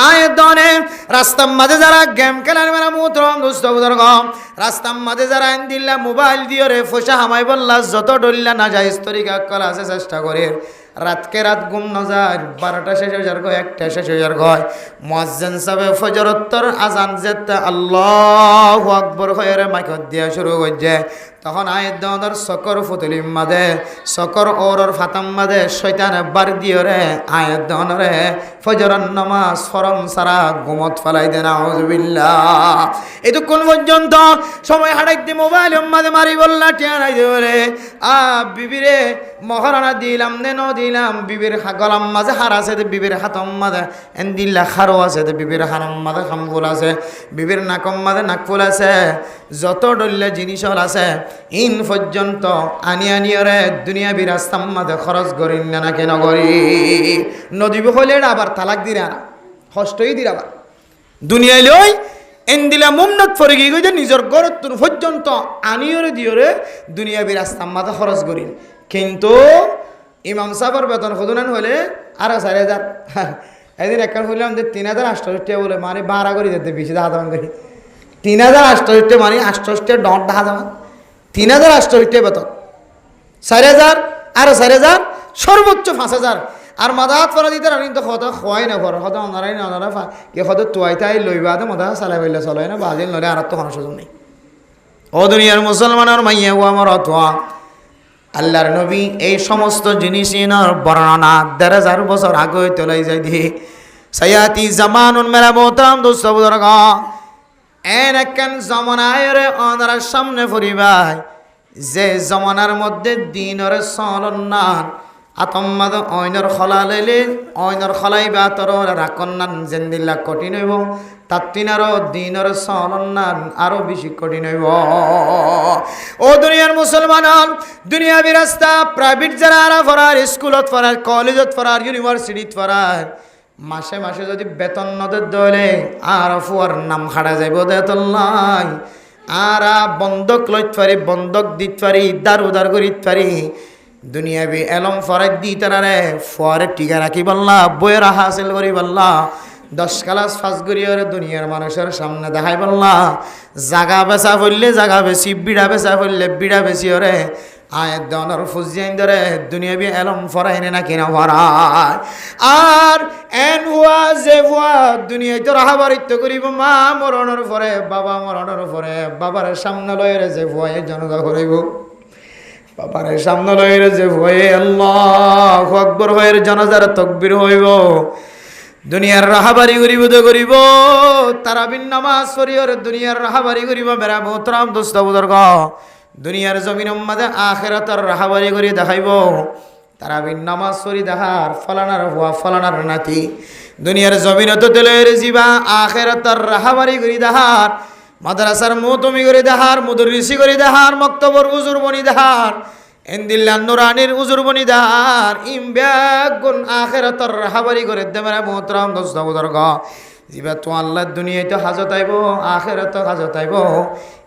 আয়দনে রাস্তার মাঝে যারা গেম খেলার মেলা মুতরম দুস্থ বুজুর্গ রাস্তার মাঝে যারা দিল্লা মোবাইল দিয়ে রে ফসা হামাই বললা যত ডলিলা না যায় তরিকা কলা আছে চেষ্টা করে রাতকে রাত ঘুম না যায় 12টা শেষ হয়ে যার গয় 1টা শেষ হয়ে যার গয় মুয়াজ্জিন সাহেব ফজরত্তর আজান যেতে আল্লাহু আকবার হয়ে মাইকত দিয়া শুরু করছে তখন আয়ের দনের সকর ফুতুলিম মাদে সকর ওরর ফাতাম মাদে শয়তান বার দিয়ে রে আয়ের দনরে ফজরের নামাজ ফরম সারা ঘুমত ফেলাই দেন আউযুবিল্লাহ এতক্ষণ পর্যন্ত সময় হারাইতে মোবাইল মাঝে মারি বললা টিয়া নাই দেরে বিবিরে মহারানা দিলাম নে ন দিলাম বিবির গলাম মাঝে হার আছে বিবির হাতম মাঝে এন্দিল্লা খারো আছে বিবির হারম মাঝে খামফুল আছে বিবির নাকম মাঝে নাকফুল আছে যত ডল্লে জিনিস আছে ইন পর্যন্ত আনিয়রে দুনিয়া বিরাস্তাম মাঝে খরচ করিন না কেন করি নদীব হলে আবার তালাক দিরা না হস্তই দিরা আবার দুনিয়ায় লই এন্দিলা মুমনত ফরে গিয়ে গই নিজের গরত পর্যন্ত আনিয়রে দিয়রে দুনিয়া বিরাস্তাম মাঝে খরচ করিন কিন্তু ইমাম সাহেবের বেতন খুদুনান হলে আরো 4,000 এদিন একটা হইলাম যে 3,800 বলে মানে 12 করে দিতে বেশি দাম করি 3,800 মানে 800 ডট দেখা যাবে 3,800 বেতন 4,000 আরো 4,000 সর্বোচ্চ 5,000 আর মাদাত ফরা দিতে রানি তো কথা হয় না ঘর কথা অনারাই না অনারা কে কথা তোয়াইতাই লইবা তো মাদা চালাই বললে চলে না বাজিল নলে আর তো কোনো সুযোগ নেই ও দুনিয়ার মুসলমানের মাইয়া ও আমার অথবা আল্লাহর নবী এই সমস্ত জিনিসের বর্ণনা 1,500 বছর আগে তোলাই যাই দিয়ে সায়াতি জামানুন মেরা মোহতারাম দোস্ত বুজুর্গ এন একখান জমানায় রে অনার সামনে পরিবাই যে জমানার মধ্যে দিনের চলন না আতম্মাদ অইনর খলালেলে অইনর খলাইবা তোর রাকন্নান জেন্দিল্লা কঠিন হইব তার তিনারও দিনের চলনান আরো বেশি কঠিন হইব ও দুনিয়ার মুসলমান দুনিয়া বিরাস্তা প্রাইভেট যারা আরা পড়ার স্কুলত পড়ার কলেজত পড়ার ইউনিভার্সিটিত পড়ার মাসে মাসে যদি বেতন নদের দলে আর ফুয়ার নাম খাড়া যাইব দেতল্লাই আর বন্ধক লইত পারি বন্ধক দিত পারি উদার করিত পারি দুনিয়া বি এলম ফরাই দি তারা ফুয়ারে টিকা রাখি বললা বইয়ের হাসিল করি বললা 10 ক্লাস পাস করিয়ে দুনিয়ার মানুষের সামনে দেখাই বললা জাগা বেচা ফেললে জাগা বেশি বিড়া বেচা ফেললে বিড়া বেশি ওরে আয়ের দনের ফুজিয়াইন ধরে দুনিয়া বি এলম ফরাই না কিনা ফরাই আর এন হুয়া যে হুয়া দুনিয়ায় তো রাহাবারিত্য করিব মা মরণের পরে বাবা মরণের পরে বাবার সামনে লয়ের যে ভয়ে জনতা করিব বাবার সামনে লয়ের যে ভয়ে আল্লাহু আকবার হয়ে জানাজার তাকবীর হইব দুনিয়ার রাহাবারি করিব তারাবির নামাজ পড়িও দুনিয়ার রাহাবারি করিব মেরা মোহতারাম দোস্ত বুজুর্গ দুনিয়ার জমিনের মাঝে আখিরাতের রাহাবারি করে দেখাইব তারাবির নামাজ পড়ি দেখার ফলানার হুয়া ফলানার নাতি দুনিয়ার জমিনত তেলের জিবা আখিরাতের রাহাবারি করে দেখার মাদ্রাসার মুতমি করে দেখার মুদরিসি করে দেখার মক্তবর হুজুর বনি দেখার এন্দিল্লা নুরানির উজুর বনিদার ইম ব্যাগুন আখিরাতর হাবারি করে দেমরা মোহতরম দোস্ত বুজুর্গ জিবা তো আল্লাহ দুনিয়াতে হাজত আইব আখিরাতে হাজত আইব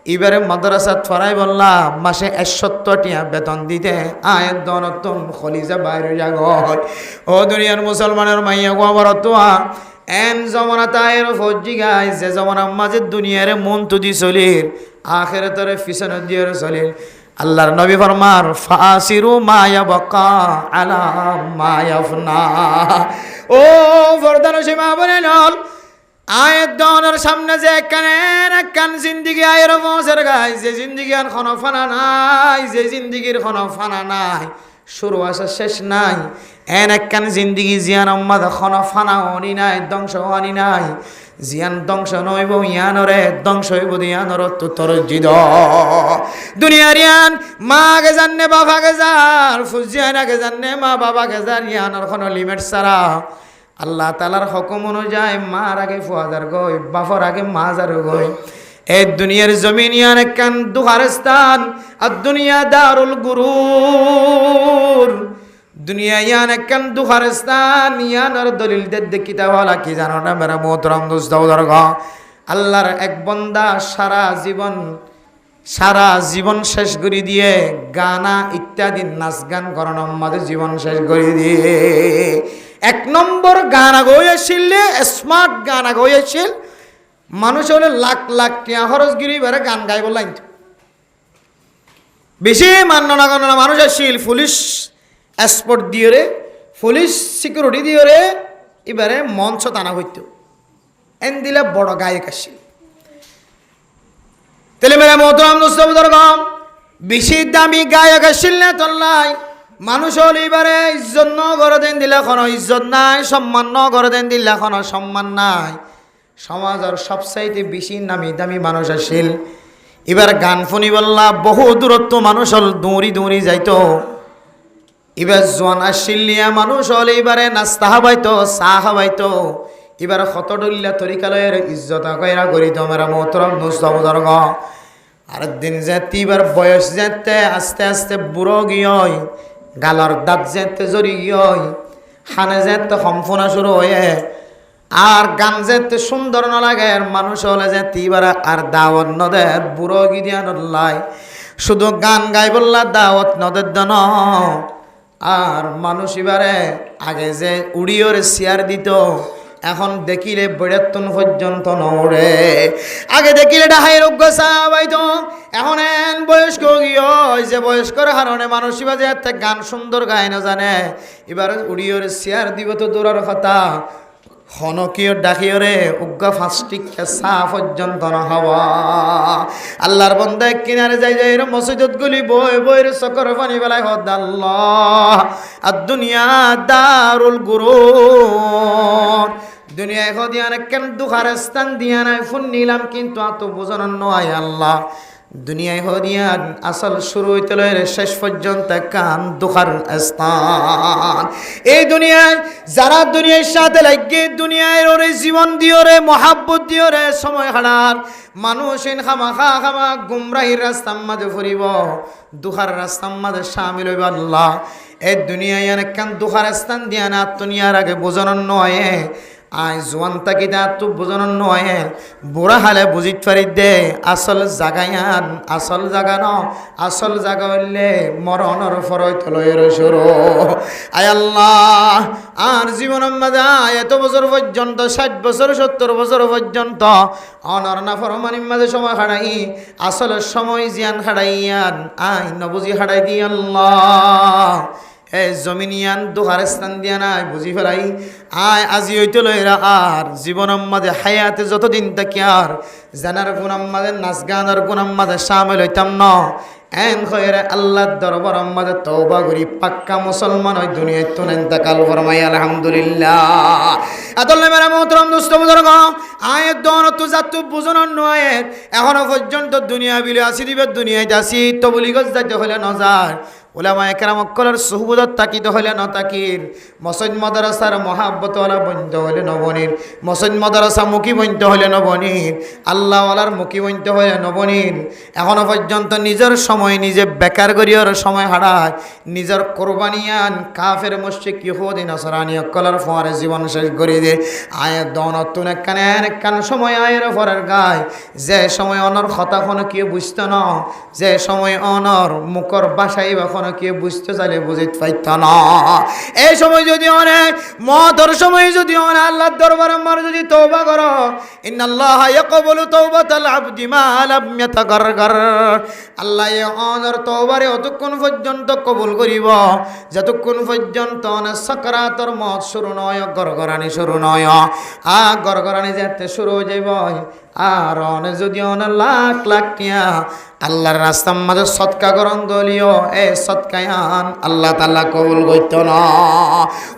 এবারে মাদ্রাসাত ফরাই বললা মাসে 71 টিয়া বেতন দিতে আয়ের দনতন খলিজা বাইরে যাগ ও দুনিয়ার মুসলমানের মাইয়া গো আমার তোয়া এন জমানা তায়ের ফৌজি গাই যে জমানা মাঝে দুনিয়ারে মন তুদি চলির আখিরাতের পিছনে দিয়ে চলির আল্লাহর নবী ফরমার ফাসিরু মা ইয়াবকা আলা মা ইয়াফনা ও ফরদান সীমা বলে নল আয়ের দনের সামনে যে কান জিন্দিগি আয়ের মজের গাই যে জিন্দিগি আর কোনো ফানা নাই যে জিন্দিগির কোনো ফানা নাই শুরু আসা শেষ নাই এন একখান জিন্দিগি জিয়ান আম্মাদ কোনো ফানা হনি নাই ধ্বংস হনি নাই জিয়ান ধ্বংস নইব ইয়ানরে ধ্বংস হইব ইয়ানর তোর জিদ দুনিয়ার ইয়ান মা আগে জাননে বাবাকে যার ফুজিয়ান আগে জাননে মা বাবাকে যার ইয়ানর কোনো লিমিট ছাড়া আল্লাহ তালার হুকুম অনুযায়ী মার আগে ফুয়াদার গই বাফর আগে মাজার গই এই দুনিয়ার জমিন ইয়ান একখান দুহার স্থান আর দুনিয়া দারুল গুরুর দুনিয়া ইয়ান একখান দুহার স্থান ইয়ানোর দলিল দে কিতাবওয়ালা কি জানো না মেরা মোহতরম দোস্ত বুজুর্গ আল্লাহর এক বান্দা সারা জীবন শেষ করে দিয়ে গানা ইত্যাদি নাচ গান করানো আমাদের জীবন শেষ করে দিয়ে এক নম্বর গান গইয়াছিল স্মার্ট গান গইয়াছিল মানুষ হলে লাখ লাখ টিয়া খরচগিরি বেড়ে গান গাইব লাইন বেশি মান্যনা গণনা মানুষ আসছিল পুলিশ এসপোর্ট দিয়ে রে পুলিশ সিকিউরিটি দিয়ে রে এবারে মঞ্চ টানা হইত এন দিলে বড় গায়ক আসছিল তেলে মেরা মোহতরম দোস্ত বুজুর্গ বেশি দামি গায়ক আসছিল না তল্লাই মানুষ হল এবারে ইজ্জত ন করে দেন দিলে কোনো ইজ্জত নাই সম্মান ন করে দেন দিলে কোনো সম্মান নাই সমাজের সবচাইতে বেশি নামি দামি মানুষ আসিল এবার গান শুনি বললা বহু দূরত্ব মানুষ হল দৌড়ি যাইতো এবার জোয়ান আসিলিয়া মানুষ হল এবারে নাস্তা হাবাইতো চাহ হাবাইতো এবার খতডুল্লা তরিকালয়ের ইজ্জত কইরা করিত মেরা মোহতরম দোস্ত বুজুর্গ আর দিন যেতে এবার বয়স যেতে আস্তে আস্তে বুড়ো গিয়ে গালর দাঁত যেতে জড়ি গিয়ে হানে যেতে সম্পূর্ণ শুরু হয়ে আর গান যেতে সুন্দর না লাগে মানুষ হলে যেতে এবার আর দাওয়াত নদের বুড়ো গিয়া নল্লাই শুধু গান গাই বললা দাওয়াত নদের দন আর মানুষ এবারে আগে যে উড়িওর শেয়ার দিত এখন দেখিলে বেড়াতন পর্যন্ত নড়ে আগে দেখিলে ডাহাই রোগ্য চাবাইতো এখন এন বয়স্ক গিয়ে যে বয়স্কর হারণে মানুষ বাজে একটা গান সুন্দর গায় না জানে এবার উড়িওর শেয়ার দিব তো দূরের কথা হনকীয় ডাকিওরে উগ্গা ফাস্টিক চা পর্যন্ত না হওয়া আল্লাহর বন্দা কিনারে যাই যাই মসজিদত গুলি বইয়ের চকর পানি বেলায় হদ আল্লাহ আর দুনিয়া দারুল গুরুর দুনিয়ায় হদিয়ান কেন দুখার স্থান দিয়া নাই ফোন নিলাম কিন্তু এত বোঝানোর নয় আল্লাহ দুনিয়ায় হদিয়ান আসল শুরু হইতে শেষ পর্যন্ত কান দুখার স্থান এই দুনিয়ায় যারা দুনিয়ার সাথে লাগে দুনিয়ায় ওরে জীবন দিও রে মহাব্বত দিও রে সময় হারার মানুষ খামা গুমরাহির রাস্তার মাঝে ফুরিব দুখার রাস্তার মাঝে সামিল হইব আল্লাহ এই দুনিয়ায় কেন দুখার স্থান দিয়া না দুনিয়ার আগে বোঝানোর নয় আই জোয়ান তাকি তো বোঝানোর নয় বুড়া হালে বুঝিত পারি দে আসল জাগায়ান আসল জাগা ন আসল জাগা হইলে মরণর ফরই তলয়ের সরো আয় আল্লাহ আর জীবনের মাঝে এত বছর পর্যন্ত 60 বছর 70 বছর পর্যন্ত অনর না ফরমানির মাঝে সময় হারাই আসল সময় জিয়ান হারাইয়ান আই নবুঝি হারাই দি আল্লাহ এই জমিনিয়ান দুহার স্থান দিয়া নাই বুঝি ফেলাই আয় আজি হইতে লইরা আর জীবনের মাঝে হায়াতে যতদিন থাকি আর জানার গুণাম মাঝে নাচ গানের গুণাম মাঝে সামিল হইতাম ন এন খয়ের আল্লাহর দরবার মাঝে তওবা করি পাক্কা মুসলমান ওই দুনিয়ায় তো ইন্তেকাল ফরমাই আলহামদুলিল্লাহ আদলে মেরা মোহতরম দোস্ত বুজুর্গ আয়ের দন তো জাতু বুঝানোর নয় এখনো পর্যন্ত দুনিয়া বিলে আসি দিবে দুনিয়ায় আসি তো বলি গজ যাইতে হলে নজার উলামায়ে কেরাম অকলের সুহবত তাকিত হইলে ন তাকির মসজিদ মাদ্রাসার মহাব্বতওয়ালা বন্ধ হইলে নবনীর মসজিদ মাদ্রাসা মুখী বন্ধ হইলে নবনীর আল্লাহওয়ালার মুখী বন্ধ হইলে নবনীর এখনো পর্যন্ত নিজের সময় নিজে বেকার করিয়ার সময় হারায় নিজের কোরবানিয়ান কাফের মুশরিক ইহুদি নাসরানি অকলের ফোয়ারে জীবন শেষ করে দে আয়ের দনতুন একখান সময় আয়ের ফরের গায় যে সময় অনর কথা কোনো কেউ বুঝতো না যে সময় অনর মুখর বাসাই বা কোনো কেউ বুঝতে চাইলে বুঝিতে পাইত না এই সময় যদি অনেক মতর সময় যদি অনেক আল্লাহর দরবারে আমার যদি তওবা করো ইন্নাল্লাহ ইয়াকবালু তাওবাতাল আবদি মা লাম ইয়াতাগারগার আল্লাহ অনর তওবারে অতক্ষণ পর্যন্ত কবুল করিব যতক্ষণ পর্যন্ত অনেক সাকরাতর মত শুরু নয় গরগরানি শুরু নয় গরগরানি যেতে শুরু হয়ে যাইব আর অনে যদি অনে লাখ লাখ টিয়া আল্লাহর রাস্তার মাঝে সৎকা করন দলীয় এ সৎকায়ান আল্লাহ তাআলা কবুল করত না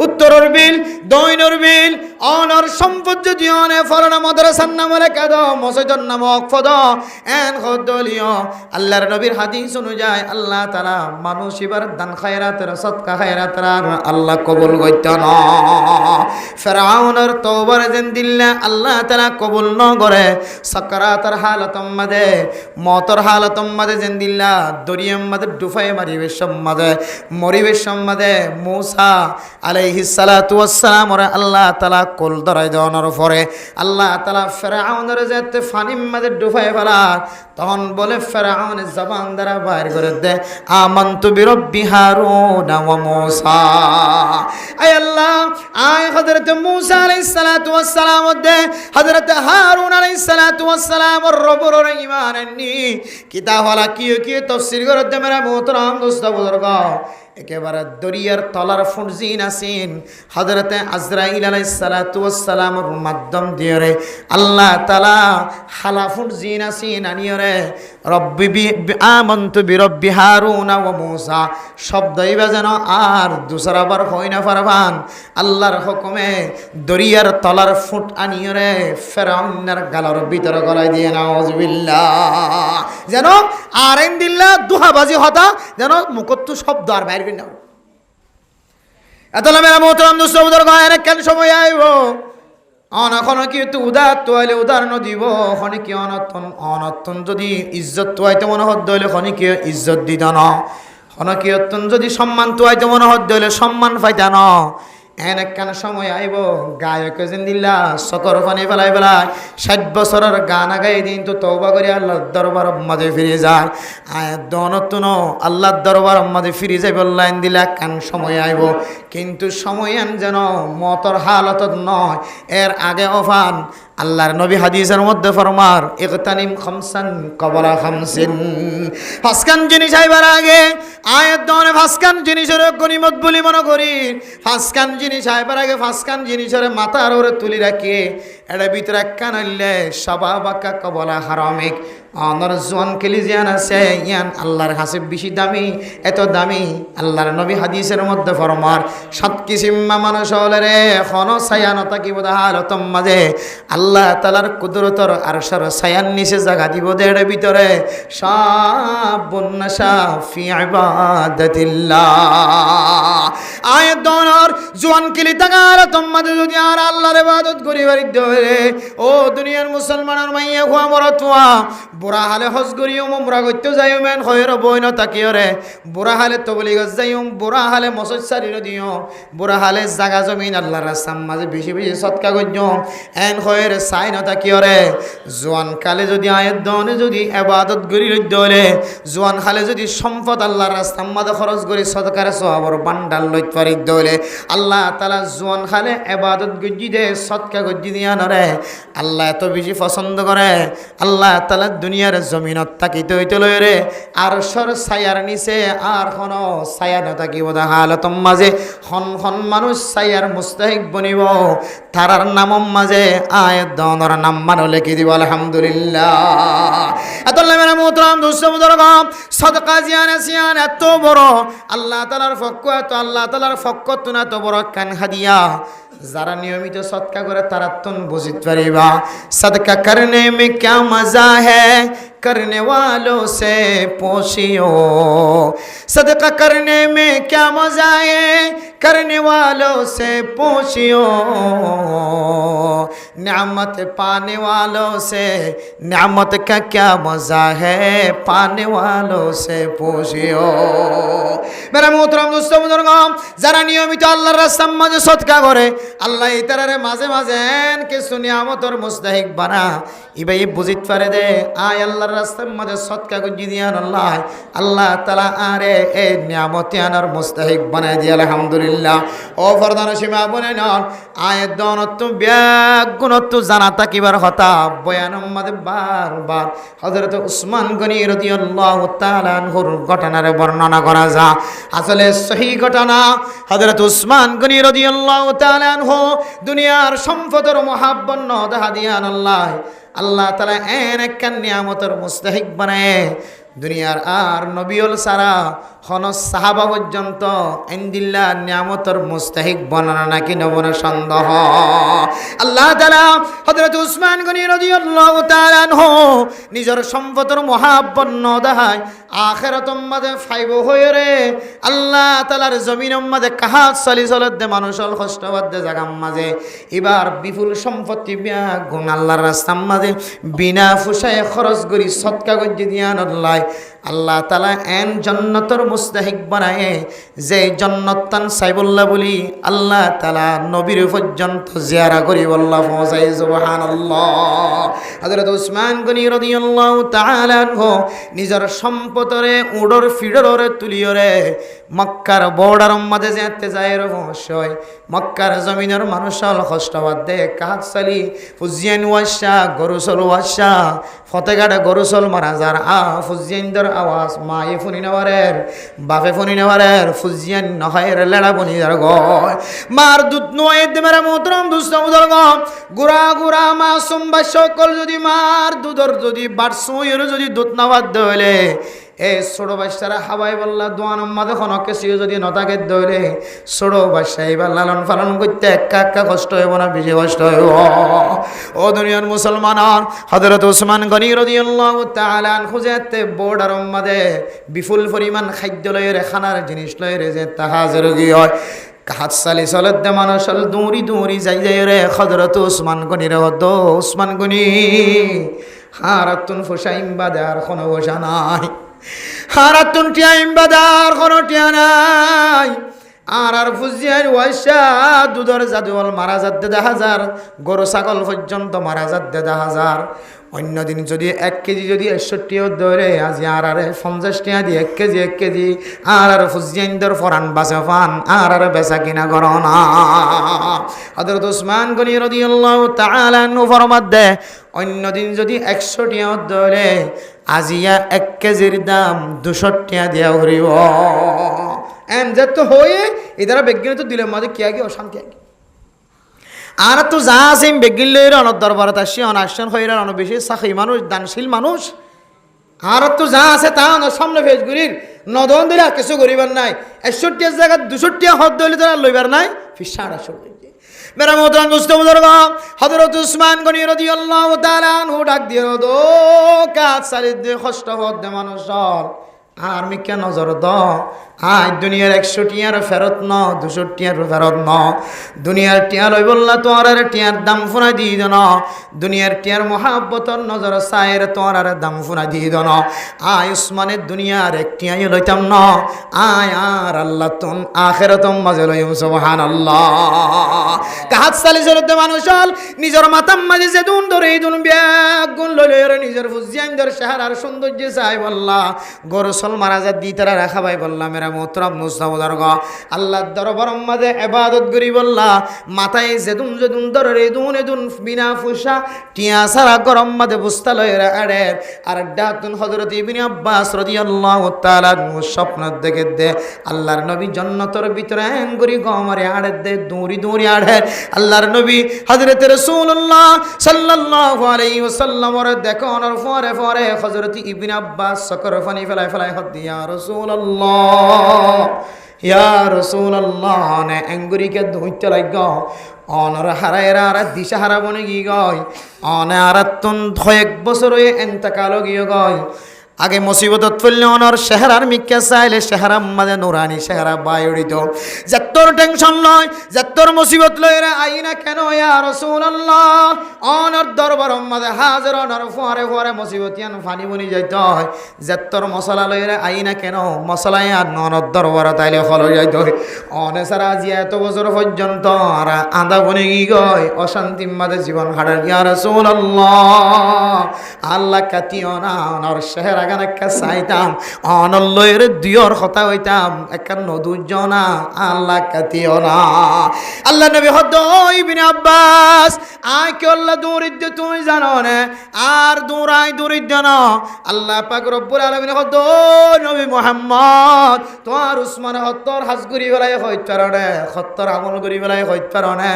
উত্তরের বিল দৈনর বিল অনর সম্পদ যদি অনে ফরনা মাদ্রাসার নামে লেখা দাও মসজিদের নামক ফদ এন দলীয় আল্লাহর নবীর হাদিস অনুযায়ী আল্লাহ তাআলা মানুষ এবার দান খায়রাতের সৎকা খায়রাতের আল্লাহ কবুল করত না ফিরআউনের তওবার যেন দিল্লা আল্লাহ তাআলা কবুল ন করে সাকরাতের হালাতম মাঝে মতর হালাতম মাঝে জেন্দিল্লা দরিয়াম মাঝে ডুফাই মারিবে সম্মাদে মরিবে সম্মাদে মূসা আলাইহিস সালাতু ওয়াস সালাম ওরে আল্লাহ তাআলা কোল ধরাই দেওয়ার পরে আল্লাহ তাআলা ফিরআউনের যেতে ফানিম মাঝে ডুফাই ফেলা তখন বলে ফিরআউনের জবান দ্বারা বাইর করে দে আমানতু বিরব্বি হারুন ওয়া মূসা আয় আল্লাহ আয় হযরত মূসা আলাইহিস সালাতু ওয়াস সালাম দে হযরত হারুন আলাইহিস সালাতু ওয়াস সালাম রব্বুর ঈমান আননি কিতাব ওয়ালা কি তাফসীর করতে মেরা মোহতরম দোস্ত বুজুর্গ একেবারে দরিয়ার তলার ফুরজিন আসিন হযরতে আজরাইল আলাইহিস সালাতু ওয়াস সালামের মাধ্যম দিয়ে রে আল্লাহ তাআলা হালা ফুরজিন আসিন আনিয়রে রব্বি আমানতু বিরব্বি হারুন ওয়া মূসা শব্দই বাজানো আর দুসরাবার হয় না পারবান আল্লাহর হুকুমে দরিয়ার তলার ফুট আনিয়রে ফিরআউনের গালর ভিতরে গলায় দিয়ে নাউজুবিল্লাহ যেন আরেন দিল্লা দুহাবাজি হতা যেন মুখত্তু শব্দ আর বাইরে নাও এতলা মেরা মোহতরম দোস্ত বুজুর্গ কেন সময় আইব অনখন কি তুই উদার তোয়াইলে উদাহরণ দিব খনি কি অনতন যদি ইজ্জত তোয়াইতে মনে হদ হইলে খনি কি ইজ্জত দিত না খন কি যদি সম্মান তোয়াইতে মনে হদ হইলে সম্মান পাইতা না এন একখান সময় আইব গায়ক দিল্লা সকর ফানি ফেলাই 60 বছরের গান গাই দিন তো তওবা করে আল্লাহর দরবার মাঝে ফিরে যায় আয়াত দনতুন আল্লাহর দরবার মাঝে ফিরে যাই বললেন দিলা কান সময় আইব কিন্তু সময় আন যেন মতর হালত নয় এর আগে অফান আল্লাহর নবী হাদিসের মধ্যে ফরমার ইগতানিম খামসান কবলা খামসিন ফাসকান জিনিস আইবার আগে আয়াত দনে ফাসকান জিনিসের গনিমত বলি মনে করি ফাসকান জিনিস আইবার আগে ফাসকান জিনিসের মাথার ওরে তুলি রাখি এটা ভিতরে একখান হইলে সবা বাক্কা কবলা হারামিক অনর জোয়ান কেলি জিয়ান আছে ইয়ান আল্লাহর কাছে বেশি দামি এত দামি আল্লাহর নবী হাদিসের মধ্যে ফরমার সাত কিসিম্মা মানুষ হলে রে এখনো ছায়া থাকি বোধ হালতম মাঝে আল্লাহ তাআলার কুদরতর আরশের ছায়ার নিচে জায়গা দিব দেড় ভিতরে শাবুন্নাশা ফি ইবাদাতিল্লাহ আয়াত দনর জোয়ান কেলি তাকার তোমাদের যদি আর আল্লাহর ইবাদত করি বাড়িতে ধরে ও দুনিয়ার মুসলমানের মাইয়া খোয়া মরতুয়া বুড়া হালে হজ করিও মুমরা করতে যাইও মেন খয়ের বইন তাকিও রে বুড়া হালে তবলি গজ যাইও বুড়া হালে মসজিদ সারির দিও বুড়া হালে জাগা জমিন আল্লাহর রাস্তার মাঝে বেশি বেশি সৎকা করিও এন খয়ের সাইন তাকিও রে জোয়ান কালে যদি আয়াত দনে যদি ইবাদত করি লইলে জোয়ান খালে যদি সম্পদ আল্লাহর রাস্তার মাঝে খরচ করি সদকার সওয়াবর বান্ডাল লইত পারি দলে আল্লাহ তাআলা জোয়ান খালে ইবাদত গজি দে সৎকা গজি দিয়া নরে আল্লাহ এত বেশি পছন্দ করে আল্লাহ তাআলা দুনিয়ার জমিনত তাকিতে হইতে লয় রে আরশের ছায়ার নিচে আর কোনো ছায়া না থাকিব দা হালতম মাঝে খন মানুষ ছায়ার মুস্তাহিক বনিব তারার নামম মাঝে আয়াত দনর নাম মান লিখি দিব আলহামদুলিল্লাহ এতলা মেরা মোহতরম দোস্ত বুজুর্গ সদকা জিয়ান এত বড় আল্লাহ তাআলার পক্ষ এত আল্লাহ তাআলার পক্ষ তুনা এত বড় কান হাদিয়া যারা নিয়মিত সদকা করে তারা তুন বুঝিতে পারিবা সদকা করনে মে क्या मजा है करने वालों से पूछियो सदका करने में क्या मजा है करने वालों से पूछियो नेमत पाने वालों से नेमत का क्या मजा है पाने वालों से पूछियो मेरा मोहतरम दोस्तों बुजुर्ग যারা নিয়মিত আল্লাহর রাস্তার মাঝে সদকা করে আল্লাহ ইতারে মাঝে মাঝে কিছু নিয়ামতের মুস্তাহিক বানা ইবাই বুঝিত পারে দে আয় আল্লাহর রাস্তার মাঝে সদকা গজি দিয়ান আল্লাহ আল্লাহ তাআলা আরে এই নিয়ামত আনার মুস্তাহিক বানায় দিয়ে আলহামদুলিল্লাহ ও ফরদান সীমা বনে নন আয় দনত ব্যাগুণত জানা তাকিবার হতা বয়ানের মাঝে বারবার হযরত উসমান গনি রাদিয়াল্লাহু তাআলা আনহুর ঘটনার বর্ণনা করা যায় আসলে সহি ঘটনা হযরত উসমান গনি রাদিয়াল্লাহু তাআলা আনহু দুনিয়ার সম্পদের মহাব্বত ন দেখা দিয়ান আল্লাহ তাআলা এক নিয়ামতের মুস্তাহিক বানায় দুনিয়ার আর নবীল সারা হন সাহাবা পর্যন্ত ইনদিল্লাহ নিয়ামতের মুস্তাহিক বানানা নাকি নবনা সন্দেহ আল্লাহ তাআলা হযরত উসমান গনি রাদিয়াল্লাহু তাআলা আনহু নিজের সম্পদের মহাব্বত ন দেখায় আখিরাতের মাঝে ফাইব হয়ে রে আল্লাহ তাআলার জমিনের মাঝে কাহাত চলি চলতে মানুষের কষ্টবাদ জাগাম মাঝে এবার বিপুল সম্পত্তি গুণ আল্লাহর রাস্তার মাঝে বিনা ফুসায় খরচ করি সদকা গজি দিয়ান আল্লাহ তাআলা এন জান্নাতের মুস্তাহিক বানায় যে জান্নাত তান সাইবুল্লাহ বলি আল্লাহ তাআলা নবীর পর্যন্ত জিয়ারা করি আল্লাহ পৌঁছাই সুবহানাল্লাহ হযরত উসমান গনি রাদিয়াল্লাহু তাআলা আনহু নিজের সম্পদরে উডর ফিডরে তুলিয়রে মক্কার বর্ডার মধ্যে যেতে যায় রে অবশ্যই মক্কার জমিনের মানুষের কষ্টবাদ দে কাজ চালি ফুজিয়ান ওয়াশা গরুসল ওয়াশা ফতেগাড়ে গরুসল মারা যার ফুজিয়ানদের আওয়াজ মায়ে ফুনি নেওয়ারের বাপে ফুনি নেওয়ারের ফুজিয়ান নহয়ের লেড়া বনি যার গয় মার দুধ নয় মেরা মোহতরম দুস্থ মুদর্গ গুড়া গুড়া মাসুম বা সকল যদি মার দুধর যদি বাড়সুয়ের যদি দুধ নাবাদ হইলে এ ছোট বাচ্চারা হাবাই বললা দোয়ান মাঝে খনকে সিও যদি নতাকে দইলে ছোট বাচ্চা এবার লালন পালন করতে একা একা কষ্ট হইব না বেশি কষ্ট হইব ও দুনিয়ার মুসলমান হযরত উসমান গনি রাদিয়াল্লাহু তাআলা আনহু যেতে বর্ডার মাঝে বিপুল পরিমাণ খাদ্য লয়ের খানার জিনিস লয়ের যে তাহাজের গি হয় কাহাত সালি চলত দে মানুষল দৌড়ি দৌড়ি যাই যাই রে হযরত উসমান গনি রে হদ উসমান গনি হারাতুন ফুসাইম বাদার কোনো বসা নাই হারাতুন টিয়াইম বাদার কোনো টিয়া নাই আর ফুজিয়ান ওয়াইসা দুধর জাদুল মারা যাচ্ছে 10,000 গরু ছাগল পর্যন্ত মারা যাচ্ছে 10,000 অন্যদিন যদি 1 কেজি যদি 61 ধরে আজি আর 50 টাকা দিয়ে 1 কেজি আর ফুজিয়ানদের ফরান বাসা ফান আর বেচা কিনা করো না হযরত উসমান গনি রাদিয়াল্লাহু তাআলা আনহু ফরমাত দে অন্যদিন যদি 100 টাকা ধরে আজিয়া 1 কেজির দাম 200 টাকা দিয়া হরিব এম যেত হয়ে এদারা বিজ্ঞান তো দিলে মাঝে কি আগে অশান্তি আগে আর তো যা আছে বিজ্ঞান লইর অনর দরবারত আসি অনাকশন হইরা অন বেশি সাখী মানুষ দানশীল মানুষ আর তো যা আছে তা সামনে ফেস গুরির নদন দিলা কিছু করিবার নাই 61 জায়গা 200 টাকা হদ দইলে তারা লইবার নাই ফির 850 মেরা মোহতরম দোস্ত বুজুর্গ হযরত উসমান গনি রাদিয়াল্লাহু তাআলা আনহু ডাক দিও দো কাজ সারি দে কষ্ট হদ দে মানুষর আর মিকে নজর দ আজ দুনিয়ার 100 টিয়ার ফেরত ন 200 টিয়ার ফেরত ন দুনিয়ার টিয়ার লই বললা তোর আর টিয়ার দাম ফুনা দি দেন দুনিয়ার টিয়ার মহাব্বতর নজর সায়ের তোর আর দাম ফুনা দি দেন আয় উসমানের দুনিয়ার এক টিয়াই লইতাম ন আয় আর আল্লাহ তুন আখিরাতম মাঝে লইম সুবহানাল্লাহ কাহাত সালি জরতে মানুষল নিজের মাতাম মাঝে যে দুন ধরে এই দুন ব্যাগ গুণ লইলে নিজের ফুজিয়ানদের শহর আর সৌন্দর্য চাই বললা গরসল মারা যা দি তারা রাখা ভাই বললা মেরা মোহতরম মুস্তাফাদর্গ আল্লাহর দরবার মধ্যে ইবাদত করি বললা মাথায় যেদুন যেদুন ধরে এদুন বিনা ফুসা টিয়া সারা গরম মধ্যে বুস্তা লয়েরা আড়ে আর ডাতুন হযরত ইবনে আব্বাস রাদিয়াল্লাহু তাআলা স্বপ্ন দেখে দে আল্লাহর নবী জান্নাতের ভিতরে এন করি গমারে আড়ে দে দৌড়ি দৌড়ি আড়ে আল্লাহর নবী হযরত রাসূলুল্লাহ সাল্লাল্লাহু আলাইহি ওয়াসাল্লাম ওর দেখো ওর পরে পরে হযরত ইবনে আব্বাস সকর ফানি ফেলাই ফেলাই হদ দিয়া রাসূলুল্লাহ ইয়া রাসূলুল্লাহ নে আঙ্গুরি কে ধুইতে লাগা অনর হারাইরা আর দিশা হারা বনে গিয়ে গয় অনে আর এক বছর হয়ে এন্তকালো গিয়ে গয় আগে মুসিবতত ফেললে অনর চেহারার মিক্কা চাইলে চেহারা মাঝে নুরানি চেহারা বায়ুড়িত যত্তর টেনশন লয় যত্তর মুসিবত লয় রে আইনা কেন ইয়া রাসূলুল্লাহ অনর দরবার মাঝে হাজির অনর ফরে ফরে মুসিবতিয়ান ফানি বনি যাইত হয় যত্তর মশলা লয় রে আইনা কেন মশলাই আর ননর দরবার তাইলে হল যাইত অনে সারা জিয়া এত বছর পর্যন্ত আর আদা বনি গি গয় অশান্তি মাঝে জীবন হারার ইয়া রাসূলুল্লাহ আল্লাহ কাটিও না অনর চেহারা গানাক্কা চাইতাম অনল্লয়ের দুয়র কথা হইতাম একটা নদুর্য না আল্লাহ কাতিও না আল্লাহ নবী হদ ইবনে আব্বাস আয় কে আল্লাহ দৌরিদ্য তুমি জানো না আর দৌড়াই দৌরিদ্য না আল্লাহ পাক রব্বুল আলামিন হদ নবী মুহাম্মদ তোমার উসমান হত্তর হাজ করি বেলায় হইতে পারে হত্তর আমল করি বেলায় হইতে পারে না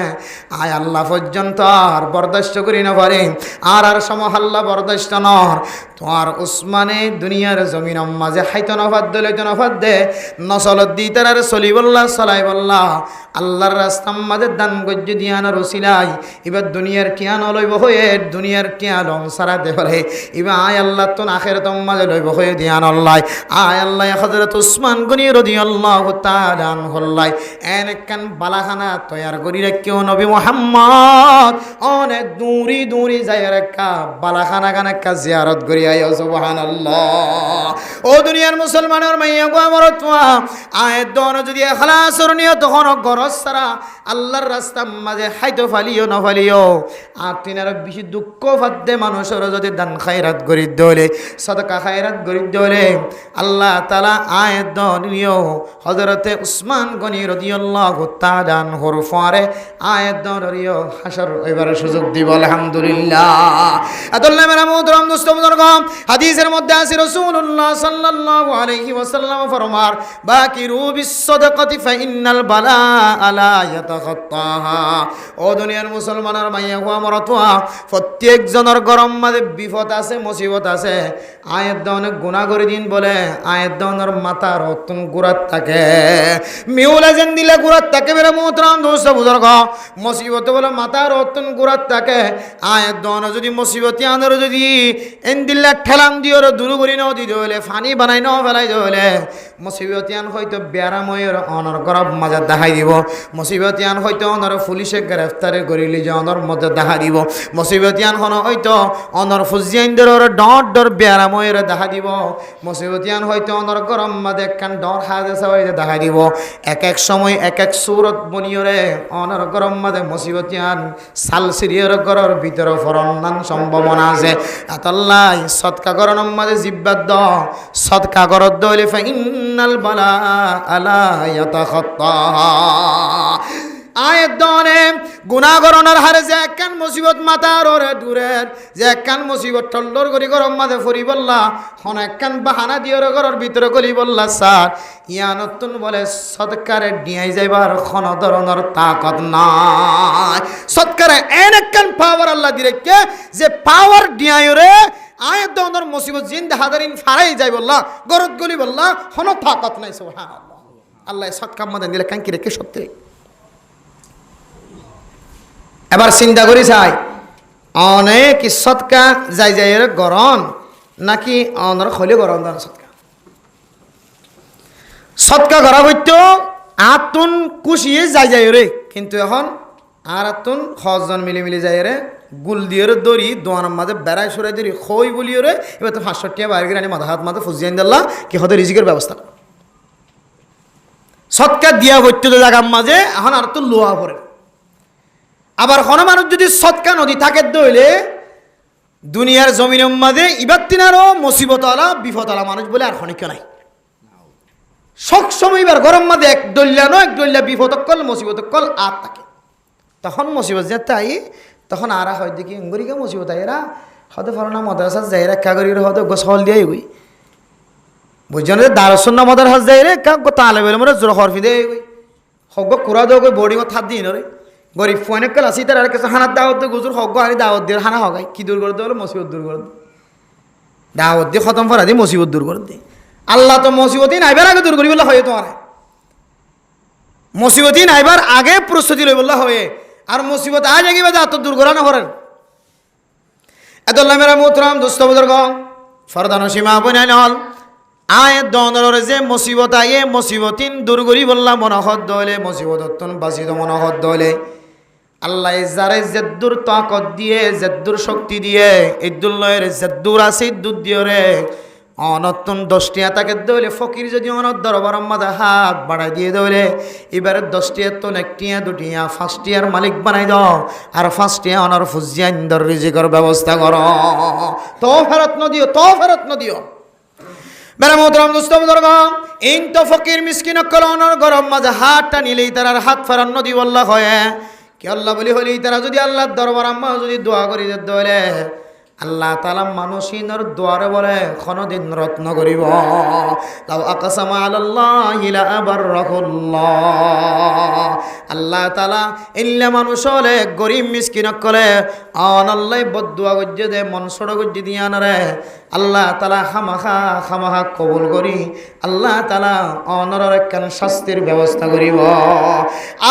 আয় আল্লাহ পর্যন্ত আর বরদাস্ত করি না পারে আর সময় আল্লাহ বরদাস্ত নর তোমার উসমানে দুনিয়ার জমিন মাঝে হাইতো নফাদ লইতো নফাদ দে নসলত দি তার চলি বললা চলাই বললা আল্লাহর রাস্তার মাঝে দান গজ্য দিয়ান রসিলাই এবার দুনিয়ার টিয়ান লইব হয়ে দুনিয়ার টিয়া রং সারা দেহরে এবার আয় আল্লাহ তো আখের তোম মাঝে লইব হয়ে দিয়ান আল্লাহ আয় আল্লাহ হযরত উসমান গনি রাদিয়াল্লাহু তাআলা আনহুল্লাহ এনেকান বালাখানা তৈয়ার করি রাখিও নবী মুহাম্মদ অনেক দূরি দূরি যায় রেখা বালাখানা কানাকা জিয়ারত করি আয় সুবহানাল্লাহ ও দুনিয়ার মুসলমানের মাইয়া গো আমার তোয়া আয় দন যদি ইখলাসর নিয়ত হন গরজ সারা আল্লাহর রাস্তা মাঝে হাইতো ফালিও না ফালিও আর তিনার বেশি দুঃখ ফাদ্দে মানুষের যদি দান খায়রাত করি দলে সদকা খায়রাত করি দলে আল্লাহ তাআলা আয় দন নিও হযরতে উসমান গনি রাদিয়াল্লাহু তাআলা আনহুর পরে আয় দন নিও হাসর এবার সুযোগ দিব আলহামদুলিল্লাহ আদাল্লাহ মেরা মুহতারাম দোস্ত বুজুর্গ হাদিসের মধ্যে আছে রাসূলুল্লাহ সাল্লাল্লাহু আলাইহি ওয়াসাল্লাম ফরমার বাকিরু বিসসাদাকাতি ফাইন্নাল বালা আলা ইয়াতাখাত্তাহা ও দুনিয়ার মুসলমানের মাইয়া গো আমার তোয়া প্রত্যেক জনের গরম মাঝে বিপদ আছে মুসিবত আছে আয়াত দাওনে গুনাহ করে দিন বলে আয়াত দাওনের মাথা রতন গুরাত থাকে মিউলা যেন দিলে গুরাত থাকে মেরা মুহতারাম দোস্ত বুজুর্গ মুসিবত বলে মাথা রতন গুরাত থাকে আয়াত দাওনে যদি মুসিবতি আনর যদি এন্দিল্লা ঠেলাম দিওর দূর করি নাও দি হলে ফানি বানাই নাও ফেলাই হলে মুসিবতিয়ান হয়তো বেয়ারাময়ের অনর গরব মাঝে দেখাই দিব মুসিবতিয়ান হয়তো অনর পুলিশে গ্রেফতারে করিলি যে অনর মধ্যে দেখা দিব মুসিবতিয়ান হন হয়তো অনর ফুজিয়াইন্দের ডর ডর বেয়ারাময়ের দেখা দিব মুসিবতিয়ান হয়তো অনর গরম মাঝে একখান ডর হাজেসা হইতে দেখা দিব এক এক সময় এক এক সুরত বনিয়রে অনর গরম মাঝে মুসিবতিয়ান সাল সিরিয়র গরর ভিতরে ফরনান সম্ভাবনা আছে আতাল্লাই সদকা গরনম মাঝে জিব্বাদ দ সদকা গরদ দইলে ফাইন্নাল বালা আলা ইয়াতাখাত্তাহা আয়াত দনে গুনাহ করনের হারে যে একখান মুসিবত মাথার ওরে দূরের যে একখান মুসিবত টল্লর করি গরম মাঝে ফরি বললা হন একখান বাহানা দিয়ে ঘরের ভিতরে গলি বললা স্যার ইয়া নতুন বলে সদকারে ডিয়াই যাইবার কোন ধরনের তাকত নাই সদকারে এন একখান পাওয়ার আল্লাহ দিরেকে যে পাওয়ার ডিয়াই রে আয়াত দনের মুসিবত জিন্দা হাজারিন ফারাই যাই বললা গরত গলি বললা হন তাকত নাই সুবহানাল্লাহ আল্লাহ সদকা মধ্যে দিলে কান কি রেখে সত্যি এবার চিন্তা করি চাই অনেক সৎকা যাই যাই গরম নাকি অনর খলে গরম দান সৎকা সৎকা করা হইতো আতুন কুশিয়ে যাই যাই রে কিন্তু এখন আর আতুন খজন মিলি মিলি যাই রে গুল দিয়ে দড়ি দোয়ানের মাঝে বেড়াই সরাই দড়ি খই বলিও রে এবার তো 500 টাকা বাইরে আনি মাথা হাত মাথা ফুজিয়ে দিল্লা কি হতে রিজিকের ব্যবস্থা সৎকা দিয়া হইতো জায়গার মাঝে এখন আর তো লোহা পড়ে আবার কোনো মানুষ যদি সৎকা নদী থাকে দইলে দুনিয়ার জমিনের মাঝে ইবার তিনারও মুসিবত আলা বিপদ আলা মানুষ বলে আর খনিক নাই সব সময় এবার গরম মাঝে এক দলিয়া নয় এক দলিয়া বিপদ কল মুসিবত কল আর থাকে তখন মুসিবত যে তাই তখন আর হয় দেখি গরিকা মুসিবত এরা হয়তো ফলনা মাদ্রাসা যাই রে কাগরি হয়তো গোসল দিয়ে গই বুঝছেন দারসন না মাদ্রাসা যাই রে কাক তালে বেলে মরে জোর হরফি দিয়ে গই হগ কুড়া দেও গই বোর্ডিং থাত দিন রে গরিব ফোনে কাল আসি তার কাছে হানার দাওয়াত দিয়ে গুজুর হক হানি দাওয়াত দিয়ে হানা হগাই কি দূর করে দেবো মুসিবত দূর করে দে দাওয়াত দিয়ে খতম করা দিয়ে মুসিবত দূর করে দে আল্লাহ তো মুসিবতই নাইবার আগে দূর করি বললে হয় তোমার মুসিবতই নাইবার আগে প্রস্তুতি লই বললে হয়ে আর মুসিবত আজ এগিয়ে বাজে এত দুর্ঘটনা করেন এত মেরা মোহতরম দোস্ত বুজুর্গ ফরদানো সীমা বনে নল আয় দনর যে মুসিবত আয়ে মুসিবতিন দূর করি বললাম মনোহদ দলে মুসিবতন বাঁচিত মনোহদ দলে আল্লাহ যারে জেদ্দুর তাকত দিয়ে জেদ্দুর শক্তি দিয়ে ইদ্দুল্লয়ের জেদ্দুর আছে দুধ দিয়ে রে অনতন 10টিয়া তাকে দলে ফকির যদি অনত দরবার মাঝে হাত বাড়াই দিয়ে দলে এবারে 10টিয়া তো 1টিয়া 2টিয়া 5টিয়ার মালিক বানাই দাও আর 5টিয়া অনার ফুজিয়া ইন্দর রিজিকের ব্যবস্থা করো তো ফেরত নদিও মেরা মোহতরম দোস্ত বুজুর্গ ইন তো ফকির মিসকিন কলনের গরম মাঝে হাতটা নিলেই তার হাত ফেরান নদী বল্লা হয় কি আল্লাহ বলি হলি তারা যদি আল্লাহর দরবার আম্মা যদি দোয়া করি দলে আল্লাহ তাআলা মানুষিনর দোয়ারে বলে কোনদিন রত্ন করিব লাউ আকাসামা আলাল্লাহি লা আবাররাহুল্লাহ আল্লাহ তাআলা ইল্লা মানুষ হলে গরিব মিসকিন কলে আন আল্লাহ বদদুয়া গজ্জে দে মন সড় গজ্জে দিয়া না রে আল্লাহ তাআলা খামাখা কবুল করি আল্লাহ তাআলা অনর একখান শাস্তির ব্যবস্থা করিব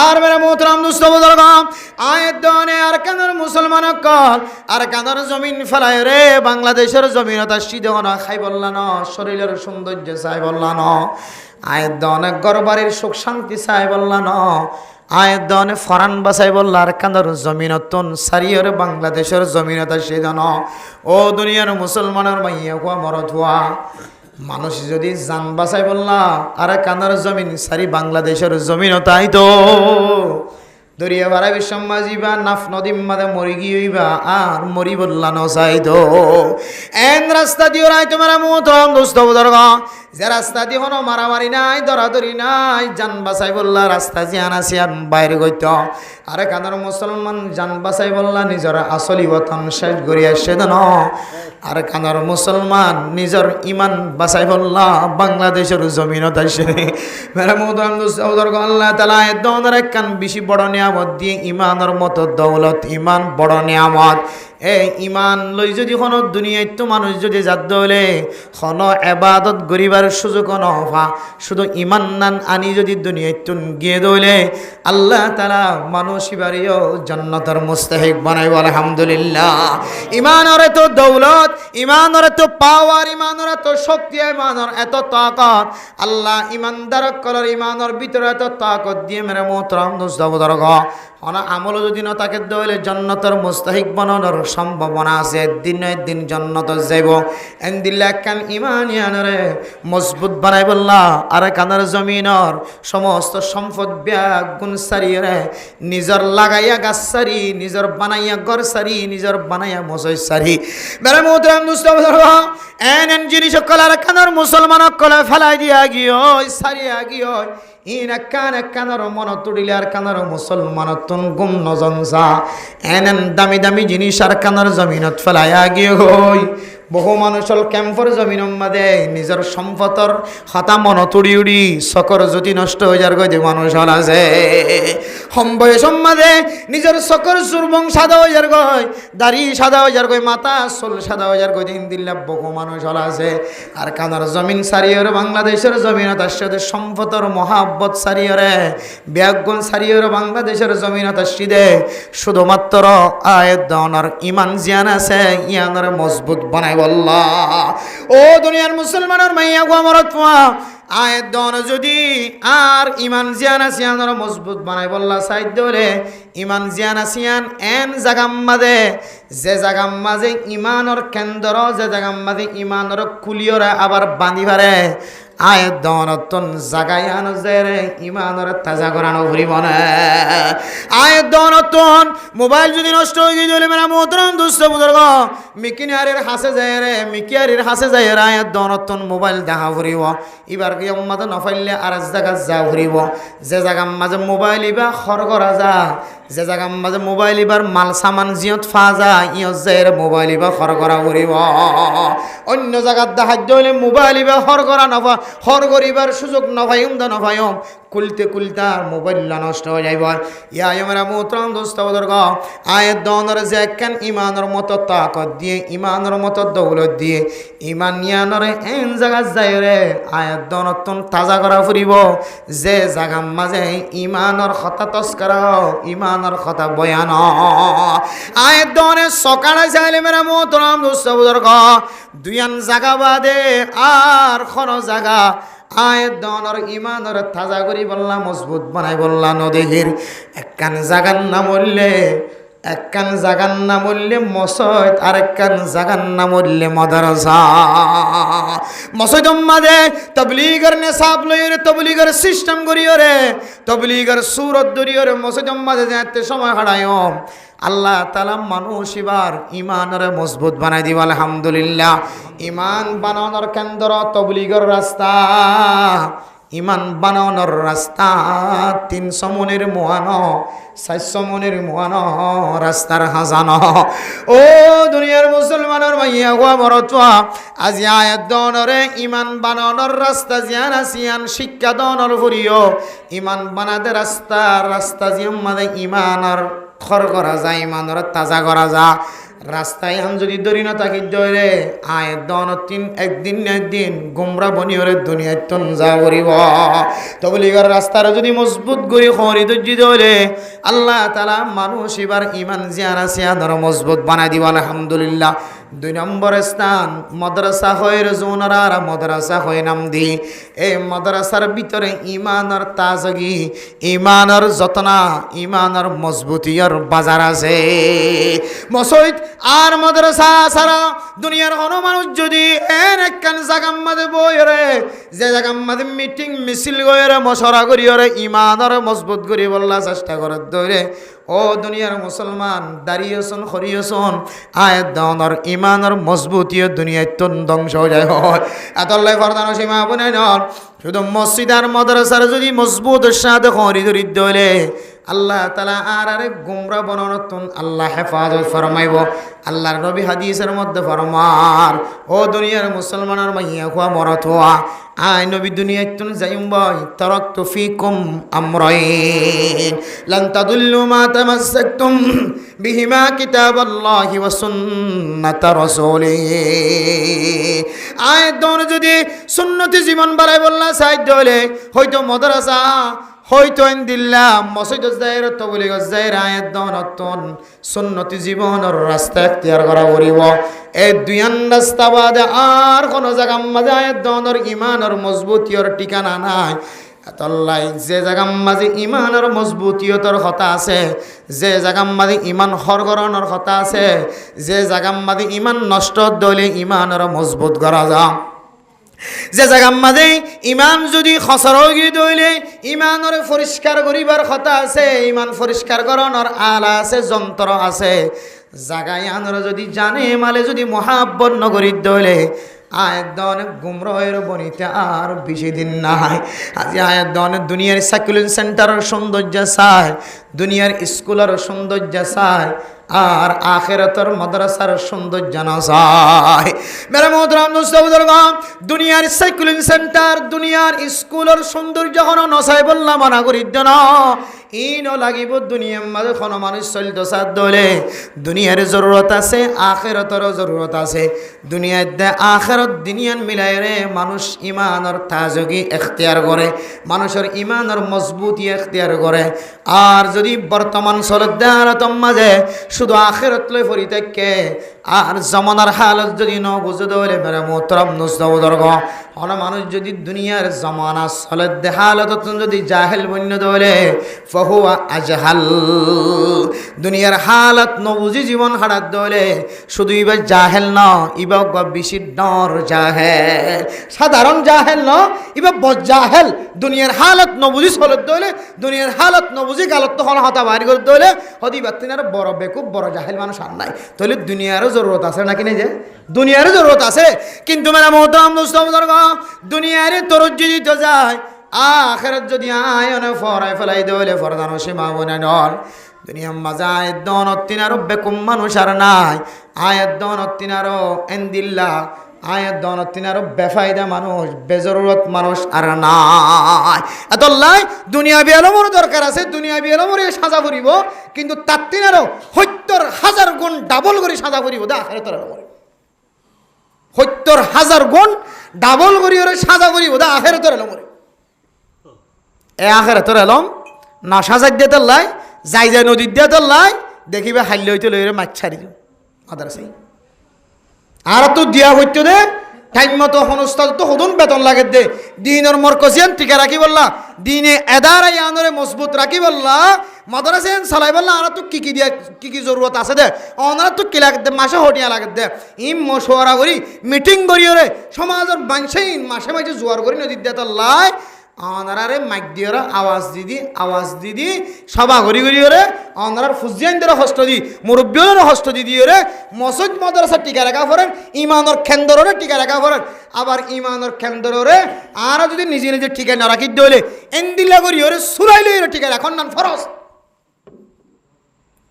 আর মেরা মোহতরম দোস্ত বুজুর্গ আয়াত দনে আর কানের মুসলমান কল আর কানের জমিন ফেলায় রে বাংলাদেশের জমিনত সিদ্ধ না খাই বললা না শরীরের সৌন্দর্য চাই বললা না আয়াত দনে গরবাড়ির সুখ শান্তি চাই বললা না আয়াত দনে ফরান বাসাই বললা আর কানের জমিনতন সারিয়র বাংলাদেশের জমিনত সিদ্ধ না ও দুনিয়ার মুসলমানের মাইয়া হুয়া মরদ হুয়া মানুষ যদি জান বাসাই বললা আর কানের জমিন সারি বাংলাদেশের জমিনতাই তো দরিয়া বাড়া বিশ্বম্মা যাইবা নাফ নদীর মাঝে মরি গিয়েবা আর মরি বললা নসাই দো এন রাস্তা দিও নাই তোমার মোহতরম দোস্ত বুজুর্গ যে রাস্তা দিয়ে হনো মারামারি নাই দরাদরি নাই জান বাসাই বললা রাস্তা জিয়ান আছে আর বাইরে গইত আরে কানার মুসলমান জান বাসাই বললা নিজের আসলি বতন শেষ করি আসছে ন আর কানার মুসলমান নিজের ইমান বাসাই বললা বাংলাদেশের জমিনত আসে মেরা মোহতরম দোস্ত বুজুর্গ আল্লাহ তাআলা এদনের একখান বেশি বড় নিয়ামত দিয়ে ইমানের মতো দৌলত ইমান বড় নিয়ামত এই ইমান লই যদি কোনো দুনিয়ায় তো মানুষ যদি যাদ হলে কোনো এবাদত গরিবার সুযোগ নহা শুধু ইমান নান আনি যদি দুনিয়ায় তো গিয়ে দৌলে আল্লাহ তাআলা মানুষ বাড়িও জান্নাতের মুস্তাহিক বানাইব আলহামদুলিল্লাহ ইমানের এত দৌলত ইমানের এত পাওয়ার ইমানের এত শক্তি ইমানের এত তাকত আল্লাহ ইমানদার করার ইমানের ভিতরে এত তাকত দিয়ে মেরে মোহতরম দোস্ত বুজুর্গ অনা আমল যদি না তাকে দইলে জান্নাতের মুস্তাহিক বানানোর সম্ভাবনা আছে একদিন জান্নাত যাইব এন্দিল্লা কান ইমানিয়ানরে মজবুত বানাই বললা আর কানার জমিনর সমস্ত সম্পদ ব্যাগ গুণ সারিয়ে নিজর লাগাইয়া গাছ সারি নিজর বানাইয়া ঘর সারি নিজর বানাইয়া মসই সারি মেরে মোহতরম দোস্ত বুজুর্গ এন জিনিস কলার কানার মুসলমান কলা ফেলাই দিয়া গিয়ে সারিয়া গিয়ে ইন কানার মন তুড়িলে আর কানার মুসলমানতন গুম নজনসা এন দামি দামি জিনিস আর কানার জমিনত ফেলাইয়া গিয়ে হই বহু মানুষল ক্যাম্পর জমিন মাদে নিজের সম্পদর হাতা মন তুড়ি উড়ি চকর যদি নষ্ট হয়ে যার গজে মানুষ হল আছে সম্বয় সম্মাদে নিজের চকর চুরবং সাদা হয়ে যার গয় দাড়ি সাদা হয়ে যার গয় মাথা চুল সাদা হয়ে যার গয় দিন দিল্লা বহু মানুষ হল আছে আর কানার জমিন সারিয়র বাংলাদেশের জমিনত আসছে সম্পদর মহাব্বত সারিয়রে ব্যাগুন সারিয়র বাংলাদেশের জমিনত আসছে শুধুমাত্র আয়াত দনর ইমান জিয়ান আছে ইয়ানর মজবুত বানাই বল্লা ও দুনিয়ার মুসলমানের মাইয়া গো আমার আয়াত দন যদি আর ইমান জিয়ান আসিয়ানর মজবুত বানাই বল্লা সাইদ দলে ইমান জিয়ান আসিয়ান এন জাগাম মাঝে যে জাগাম মাঝে ইমানর কেন্দ্র যে জাগাম মাঝে ইমানর কুলিয়রা আবার বাঁধি পারে আয়াত দনতন জাগায়ান জেরে ইমানর তাজা করানো ঘুরিব না আয়াত দনতন মোবাইল যদি নষ্ট হয়ে গেলে মেরা মোহতরম দোস্ত বুজুর্গ মিকিনারির হাসে যায় রে মিকিয়ারির হাসে যায় রে আয়াত দনতন মোবাইল দেখা ঘুরিব এবার কি উম্মাদ নফাইলে আর জায়গা যা ঘুরিব যে জায়গা মাঝে মোবাইল ইবা খর করা যা যে জায়গা মাঝে মোবাইল ইবার মাল সামান জিয়ত ফা যা ইয়ত যায় মোবাইল ইবা খর করা ঘুরিব অন্য জায়গার দেখাদ্য হইলে মোবাইল ইবা খর করা নফা হর করিবার সুযোগ নভাইম দা নভাইম কুলতে কুলতে আর মোবাইল নষ্ট হয়ে যাইব ইয়া আমরা মোহতরম দোস্ত বুজুর্গ আয়াত দনর যে একখান ইমানের মতো তাকত দিয়ে ইমানের মতো দৌলত দিয়ে ইমান নিয়ানরে এন জায়গা যায় রে আয়াত দনতন তাজা করা ফুরিব যে জায়গার মাঝে ইমানের হতা তস্করা ইমান ইমানের কথা বয়ান আয়াত দনে সকালে চাইলে মেরা মোহতরম দোস্ত বুজুর্গ দুইয়ান জাগা বাদে আর কোন জাগা আয়াত দনের ইমানের তাজা করি বললা মজবুত বানাই বললা নদীর একখান জাগার নাম বললে একখান জাগার নাম বললে মসজিদ আর একখান জাগার নাম বললে মাদ্রাসা মসজিদ মাদে তবলিগের নেশাব লইরে তবলিগের সিস্টেম করিয়রে তবলিগের সুরত দরিয়রে মসজিদ মাদে যেতে সময় হারায় আল্লাহ তাআলা মানুষ এবার ইমানের মজবুত বানাই দিব আলহামদুলিল্লাহ ইমান বানানোর কেন্দ্র তবলিগের রাস্তা ইমান বানানোর রাস্তা 300 মনের মোয়ানো 400 মনের মোয়ানো রাস্তার হাজানো ও দুনিয়ার মুসলমানের মাইয়া গোয়া মরতোয়া আজ আয়াত দনরে ইমান বানানোর রাস্তা জিয়ান আসিয়ান শিক্ষা দনর ফুরিও ইমান বানাতে রাস্তা জিয়াম মানে ইমানের খর করা যায় ইমানের তাজা করা যায় রাস্তায় আন যদি দরি না থাকি দরে আয়াত দন একদিন গুমরা বনিয়রে দুনিয়ায় তন যা করিব তবলিগের রাস্তার যদি মজবুত করি খরি দজি দরে আল্লাহ তাআলা মানুষ এবার ইমান জিয়ারা সিয়াদর মজবুত বানাই দিব আলহামদুলিল্লাহ 2 নম্বর স্থান মাদ্রাসা হয়ে জোনারা মাদ্রাসা হয়ে নাম দি এই মাদ্রাসার ভিতরে ইমানের তাজগি ইমানের যতনা ইমানের মজবুতিয়র বাজার আছে মসজিদ আর মাদ্রাসা সারা দুনিয়ার কোন মানুষ যদি একখান জায়গার মধ্যে বইরে যে জায়গার মধ্যে মিটিং মিছিল গয়রে মশরা করিয়রে ইমানের মজবুত করি বললা চেষ্টা করে ধরে ও দুনিয়ার মুসলমান দাঁড়িয়েছন খরিয়েছন আয়াত দনর ইমানের মজবুতিয় দুনিয়ায় তন ধ্বংস হয়ে যায় এতলাই ফরদান সীমা বনাই নন শুধু মসজিদ আর মাদ্রাসার যদি মজবুত সাথে খরি ধরি দলে আল্লাহ তাআলা আর গুমরা বননতুন আল্লাহ হেফাজত ফরমাইব আল্লাহর নবী হাদিসের মধ্যে ফরমার ও দুনিয়ার মুসলমানের মাইয়া খোয়া মরতোয়া আই নবী দুনিয়ায় তুন যাইম বই তারাকতু ফিকুম আমরাইন লান তাদুল্লু মা তামাসসাকতুম বিহিমা কিতাবাল্লাহি ওয়া সুন্নাত রাসূলিহি আই দন যদি সুন্নতি জীবন বাড়াই বললা সাইদ দলে হয়তো মাদ্রাসা হয়তো দিল্লাহ মসজিদ জায়ের তবলিগ জায়ের আয়াত দনতন সুন্নতি জীবনের রাস্তা ইখতিয়ার করা করিব এই দুইয়ান রাস্তা বাদে আর কোন জায়গার মাঝে আয়াত দনের ইমানের মজবুতিয়র ঠিকানা নাই আল্লাহ যে জায়গার মাঝে ইমানের মজবুতিয়তর কথা আছে যে জায়গার মাঝে ইমান হরগরণের কথা আছে যে জায়গার মাঝে ইমান নষ্ট দলে ইমানের মজবুত করা যায় যে জায়গার মাঝে ইমান যদি খসরগি দইলে ইমানের পরিষ্কার করিবার কথা আছে ইমান পরিষ্কার করানোর আলা আছে যন্ত্র আছে জায়গায় আনর যদি জানে মালে যদি মহাব্বত নগরী দইলে আয়াত দনে গুমরাহের বনিতে আর বেশি দিন নাই আজ আয়াত দনে দুনিয়ার সাইকুলিং সেন্টারের সৌন্দর্য চায় দুনিয়ার স্কুলের সৌন্দর্য চায় আর আখিরাতের মাদ্রাসার সৌন্দর্য না চায় মেরা মোহতরম দোস্ত বুজুর্গ দুনিয়ার সাইকুলিং সেন্টার দুনিয়ার স্কুলের সৌন্দর্য কোনো নচাই বললাম মানা করি না ইনো লাগিব দুনিয়ার মাঝে কোনো মানুষ চলতে চার দলে দুনিয়ার জরুরত আছে আখিরাতের জরুরত আছে দুনিয়ার দে আখিরাত দুনিয়ান মিলাই রে মানুষ ইমানের তাজগি ইখতিয়ার করে মানুষের ইমানের মজবুতি ইখতিয়ার করে আর যদি বর্তমান চলত দেহারতম মাঝে শুধু আখিরাত লই পড়ি থাকে আর জমানার হালত যদি ন বুঝে দলে মেরা মোহতরম দোস্ত বুজুর্গ কোন মানুষ যদি দুনিয়ার জমানা চলত দেহালত যদি জাহেল বন্য দলে ফহুয়া আজহাল দুনিয়ার হালত নবুজি জীবন হারাত দলে শুধু ইবা জাহেল ন ইবা বেশি ডর জাহেল সাধারণ জাহেল ন ইবা বজাহেল দুনিয়ার হালত নবুজি চলত দলে দুনিয়ার হালত নবুজি গালত তখন হতা বাড়ি করে দলে হদি বাতিনার বড় বেকুব বড় জাহেল মানুষ আর নাই তাহলে দুনিয়ারও জরুরত আছে নাকি নেই যে দুনিয়ারও জরুরত আছে কিন্তু মেরা মোহতরম দোস্ত বুজুর্গ দুনিয়ারে তরজ্জি দিতে যায় আখিরাত যদি আয়নে ফরাই ফেলাই দলে ফরদান সীমা বনে নল দুনিয়ার মাঝে আয়াত দনত তিনারও বেকুম মানুষ আর নাই আয়াত দনত তিনারও এন্দিল্লা আয়াত দনত তিনারও বেফায়দা মানুষ বেজরুরত মানুষ আর নাই এতলাই দুনিয়া বিয়ালমর দরকার আছে দুনিয়া বিয়ালমর সাজা করিব কিন্তু তার তিনারও ৭০,০০০ গুণ ডাবল করে সাজা করিব দা আখিরাতের আলমরে ৭০,০০০ গুণ ডাবল করি ওরে সাজা করিব দা আখিরাতের আলমরে এ আখিরাতের আলম না সাজাই দিতে লাই যাই যাই নদীর দিয়া দল্লাই দেখিবে হাইলে হইতে লইরে মাছ ছাড়ি দিও মাদ্রাসায় আর তো দিয়া হইতো দে টাইম মতো হনস্তাদ তো হদুন বেতন লাগে দে দিনের মরকজিয়ান টিকা রাখি বললা দিনে এদার আনরে মজবুত রাখি বললা মাদ্রাসায়ন চালাই বললা আর তো কি দিয়া কি জরুরত আছে দে অনারা তো কি লাগে দে মাসে হটিয়া লাগে দে ইম মশওয়ারা করি মিটিং করি ওরে সমাজের মানসেই মাসে মাসে জোয়ার করি নদীর দিয়া লাই অনারারে মাইক দিয়ে আওয়াজ দিদি সভা ঘুরি ঘুরি ওরে অনারার ফুজিয়ানদের হস্ত দি মুরব্বীর হস্ত দি ওরে মসজিদ মাদ্রাসা টিকা রাখা করেন ইমানের কেন্দ্রে টিকা রাখা করেন আবার ইমানের কেন্দ্রে আর যদি নিজে নিজে টিকা না রাখি দিলে এন্দিলা করি ওরে সুরাইলে টিকা রাখন নান ফরজ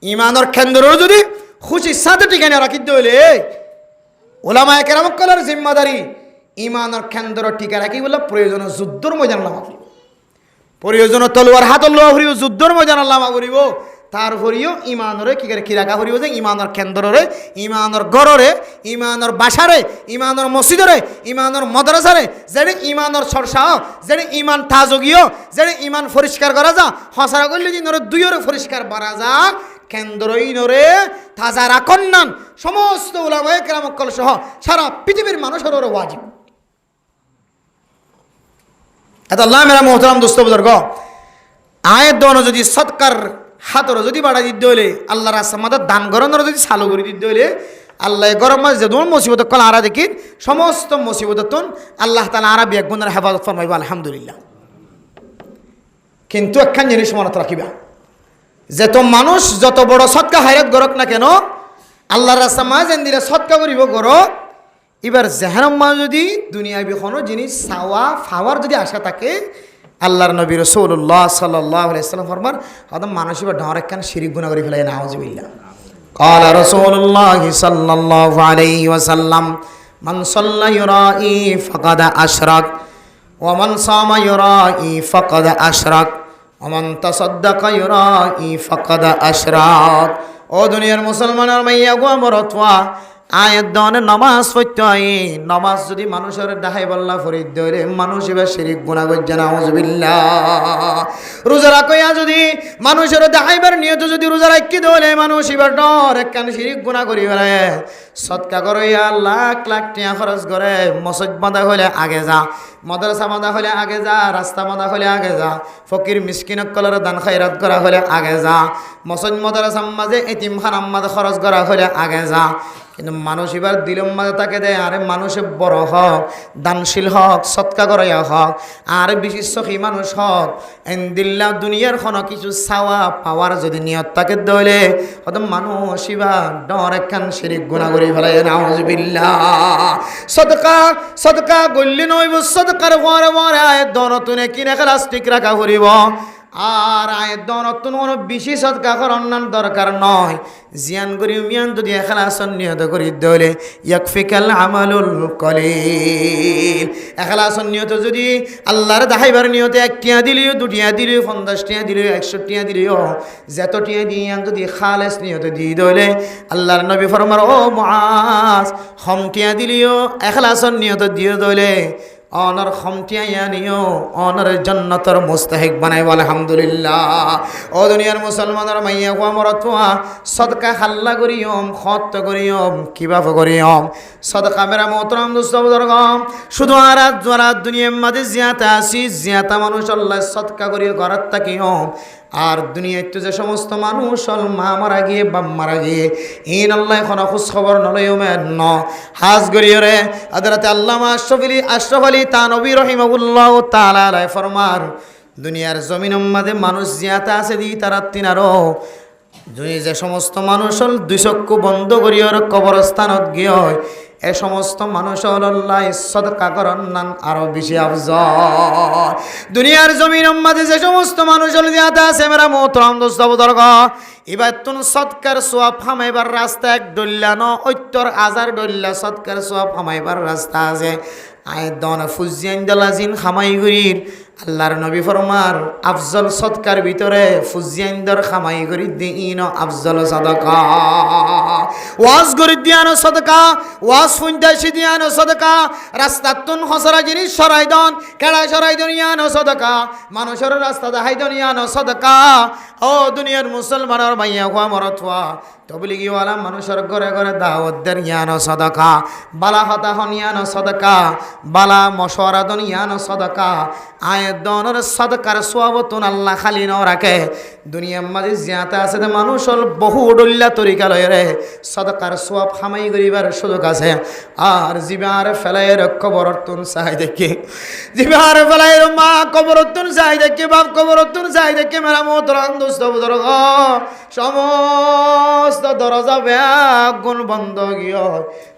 ইমানের কেন্দ্রে যদি খুশির সাথে টিকা না রাখি দিলে ওলামায়ে কেরাম কলার জিম্মাদারি ইমানের কেন্দ্র টিকা রাখি বলে প্রয়োজন যুদ্ধর ময়দান লামা করিব প্রয়োজন তলোয়ার হাত লোয়া করিব যুদ্ধর ময়দান লামা করিব তারপরেও ইমানরে কি রাখা করিব যে ইমানের কেন্দ্রে ইমানের গড়রে ইমানের বাসারে ইমানের মসজিদরে ইমানের মাদ্রাসারে যেটি ইমানের চর্চা যেটি ইমান তাজগীয় যেটি ইমান পরিষ্কার করা যা হসারা করলে দিনরে দুইরে পরিষ্কার করা যা কেন্দ্র ইনরে তাজা রাখন নান সমস্ত উলামায়ে কেরাম কল সহ সারা পৃথিবীর মানুষের ওরে ওয়াজিব এত আল্লাহ মেরা মোহতারাম দোস্ত বুজুর্গ আয়ের দোনো যদি সৎকার হাতর যদি বাড়া দিতে হইলে আল্লাহ রাস্তার মাথা দান গরনের যদি চালু করে দিতে হইলে আল্লাহ গরম মাস যে দোন মুসিবত কল আরা দেখি সমস্ত মুসিবত তুন আল্লাহ তালা আরা বিয়াক গুণের হেফাজত ফরমাইবা আলহামদুলিল্লাহ কিন্তু একখান জিনিস মনত রাখিবা যত মানুষ যত বড় সৎকা হাইরাত গরক না কেন আল্লাহর রাস্তা মা যেন দিলে সৎকা করিব গরক এবার জেহানম মা যদি দুনিয়া বিখনো জিনিস চাওয়া ফাওয়ার যদি আশা থাকে আল্লাহর নবী রাসূলুল্লাহ সাল্লাল্লাহু আলাইহি ওয়াসাল্লাম ফরমান আদম মানুষ এবার ঢার একখান শিরিক গুনাহ করে ফেলে নাউযুবিল্লাহ قال رسول الله صلى الله عليه وسلم من صلى يرائي فقد أشرك ومن صام يرائي فقد أشرك ومن تصدق يرائي فقد أشرك ও দুনিয়ার মুসলমানের মাইয়া গো আমরতওয়া আয়াত দনে নামাজ পড়তে হয় নামাজ যদি মানুষের দাহাই বল্লা ফরিদ ধরে মানুষ এবার শিরিক গুনাহ করে নাউযুবিল্লাহ রোজা রাখয়া যদি মানুষের দাহাইবার নিয়ত যদি রোজা রাখি দলে মানুষ এবার ডর একখান শিরিক গুনাহ করি ফেলে সদকা করিয়া লাখ লাখ টাকা খরচ করে মসজিদ বাঁধা হলে আগে যা মাদ্রাসা বাঁধা হলে আগে যা রাস্তা বাঁধা হলে আগে যা ফকির মিসকিন কলর দান খায়রাত করা হলে আগে যা মসজিদ মাদ্রাসার মাঝে এতিমখানার মাঝে খরচ করা হলে আগে যা কিন্তু মানুষ এবার দিলম মাঝে তাকে দেয় আরে মানুষে বড় হক দানশীল হক সৎকা করাইয়া হক আর বেশি সখী মানুষ হক এন্দিল্লা দুনিয়ার কোনো কিছু চাওয়া পাওয়ার যদি নিয়ত তাকে দলে হয়তো মানুষ এবার ডর একখান শিরিক গুনাহ করে ফেলে নাউযুবিল্লাহ সদকা গল্লি নইব সদকার পরে পরে আয়ের দনতুনে কিনে প্লাস্টিক রাখা করিব আর আয়ের দনতুন কোনো বেশি সদকা করার দরকার নয় জিয়ান করি মিয়ান যদি এখলাসন নিয়ত করি দলে ইয়াকফিকাল আমালুল কলিল এখলাসন নিয়ত যদি আল্লাহর দাহাইবার নিয়তে 1 টিয়া দিলিও 2 টিয়া দিলিও 50 টিয়া দিলিও 100 টিয়া দিলিও যত টিয়া দিয়ান যদি খালেস নিয়ত দি দলে আল্লাহর নবী ফরমার ও মুআজ হম টিয়া দিলিও এখলাসন নিয়ত দিও দলে অনর খমটিয়া নিও অনর জান্নাতের মুস্তাহিক বানাই বলে আলহামদুলিল্লাহ ও দুনিয়ার মুসলমানের মাইয়া গো আমরতওয়া সদকা হাল্লা করিয়ম খত করিয়ম কিভাবে করিয়ম সদকা মেরা মোহতরম দোস্ত বুজুর্গ শুধু আর দুনিয়ার মাঝে জিয়াতা আসি জিয়াতা মানুষ আল্লাহ সদকা করিও ঘরত তাকিয়ম আর দুনিয়াতে যে সমস্ত মানুষ মা মারা গিয়ে বাপ মারা গিয়ে ইন আল্লাহ এখন খোঁজ খবর নলয় ন হাজ গরিয়রে আদালতে আল্লামা আশরাফ আলী তানবী রহিমাহুল্লাহ তাআলা আলাইহি ফরমার দুনিয়ার জমিনের মধ্যে মানুষ জিয়াতা আছে দি তারা তিনারও দুই যে সমস্ত মানুষ দুই চক্ষু বন্ধ করিয়র কবরস্থানত গিয়ে এ সমস্ত মানুষ আল্লাহ সদকা করন নান আরো বেশি আফজল দুনিয়ার জমিনের মাঝে যে সমস্ত মানুষ জিয়াতা আছে মেরা মোহতরম দোস্ত বুজুর্গ এবার তুন সদকার সওয়াব হামাইবার রাস্তা এক ডল্লা ন ৭০,০০০ ডল্লা সদকার সওয়াব হামাইবার রাস্তা আছে আয় দন ফুজিয়ান দলাজিন খামাই গুরির আল্লাহর নবী ফরমার আফজল সদকার ভিতরে ফুজিয়াইন্দর খামাই করি দিন আফজল সাদাকা ওয়াজ করি দিয়ানো সদকা ওয়াজ ফুন্দাসি দিয়ানো সদকা রাস্তাতুন হসরা জিনিস সরাইদন কেড়া সরাইদন ইয়ানো সদকা মানুষের রাস্তা দেখাইদন ইয়ানো সদকা ও দুনিয়ার মুসলমানের মাইয়া হওয়া মরতওয়া তবলিগিওয়ালা মানুষের ঘরে ঘরে দাওয়াতদের ইয়ানো সদকা বালা হতাহন ইয়ানো সদকা বালা মশওয়ারাদন ইয়ানো সদকা আয়দনের সদকার সোয়াবতুন আল্লাহ খালি ন রাখে দুনিয়ার মাঝে জিয়াতে আছে মানুষের বহু উডল্লা তরিকা লয় রে সদকার সোয়াব হামাই গরিবার সুযোগ আছে আর জিবার ফেলাইয়ের কবরতুন চাই দেখে জিবার ফেলাইয়ের মা কবরতুন চাই দেখে বাপ কবরতুন চাই দেখে মেরা মোহতরাম দোস্ত বুজুর্গ সমস্ত দরজা ব্যাগুন বন্ধ গিয়ে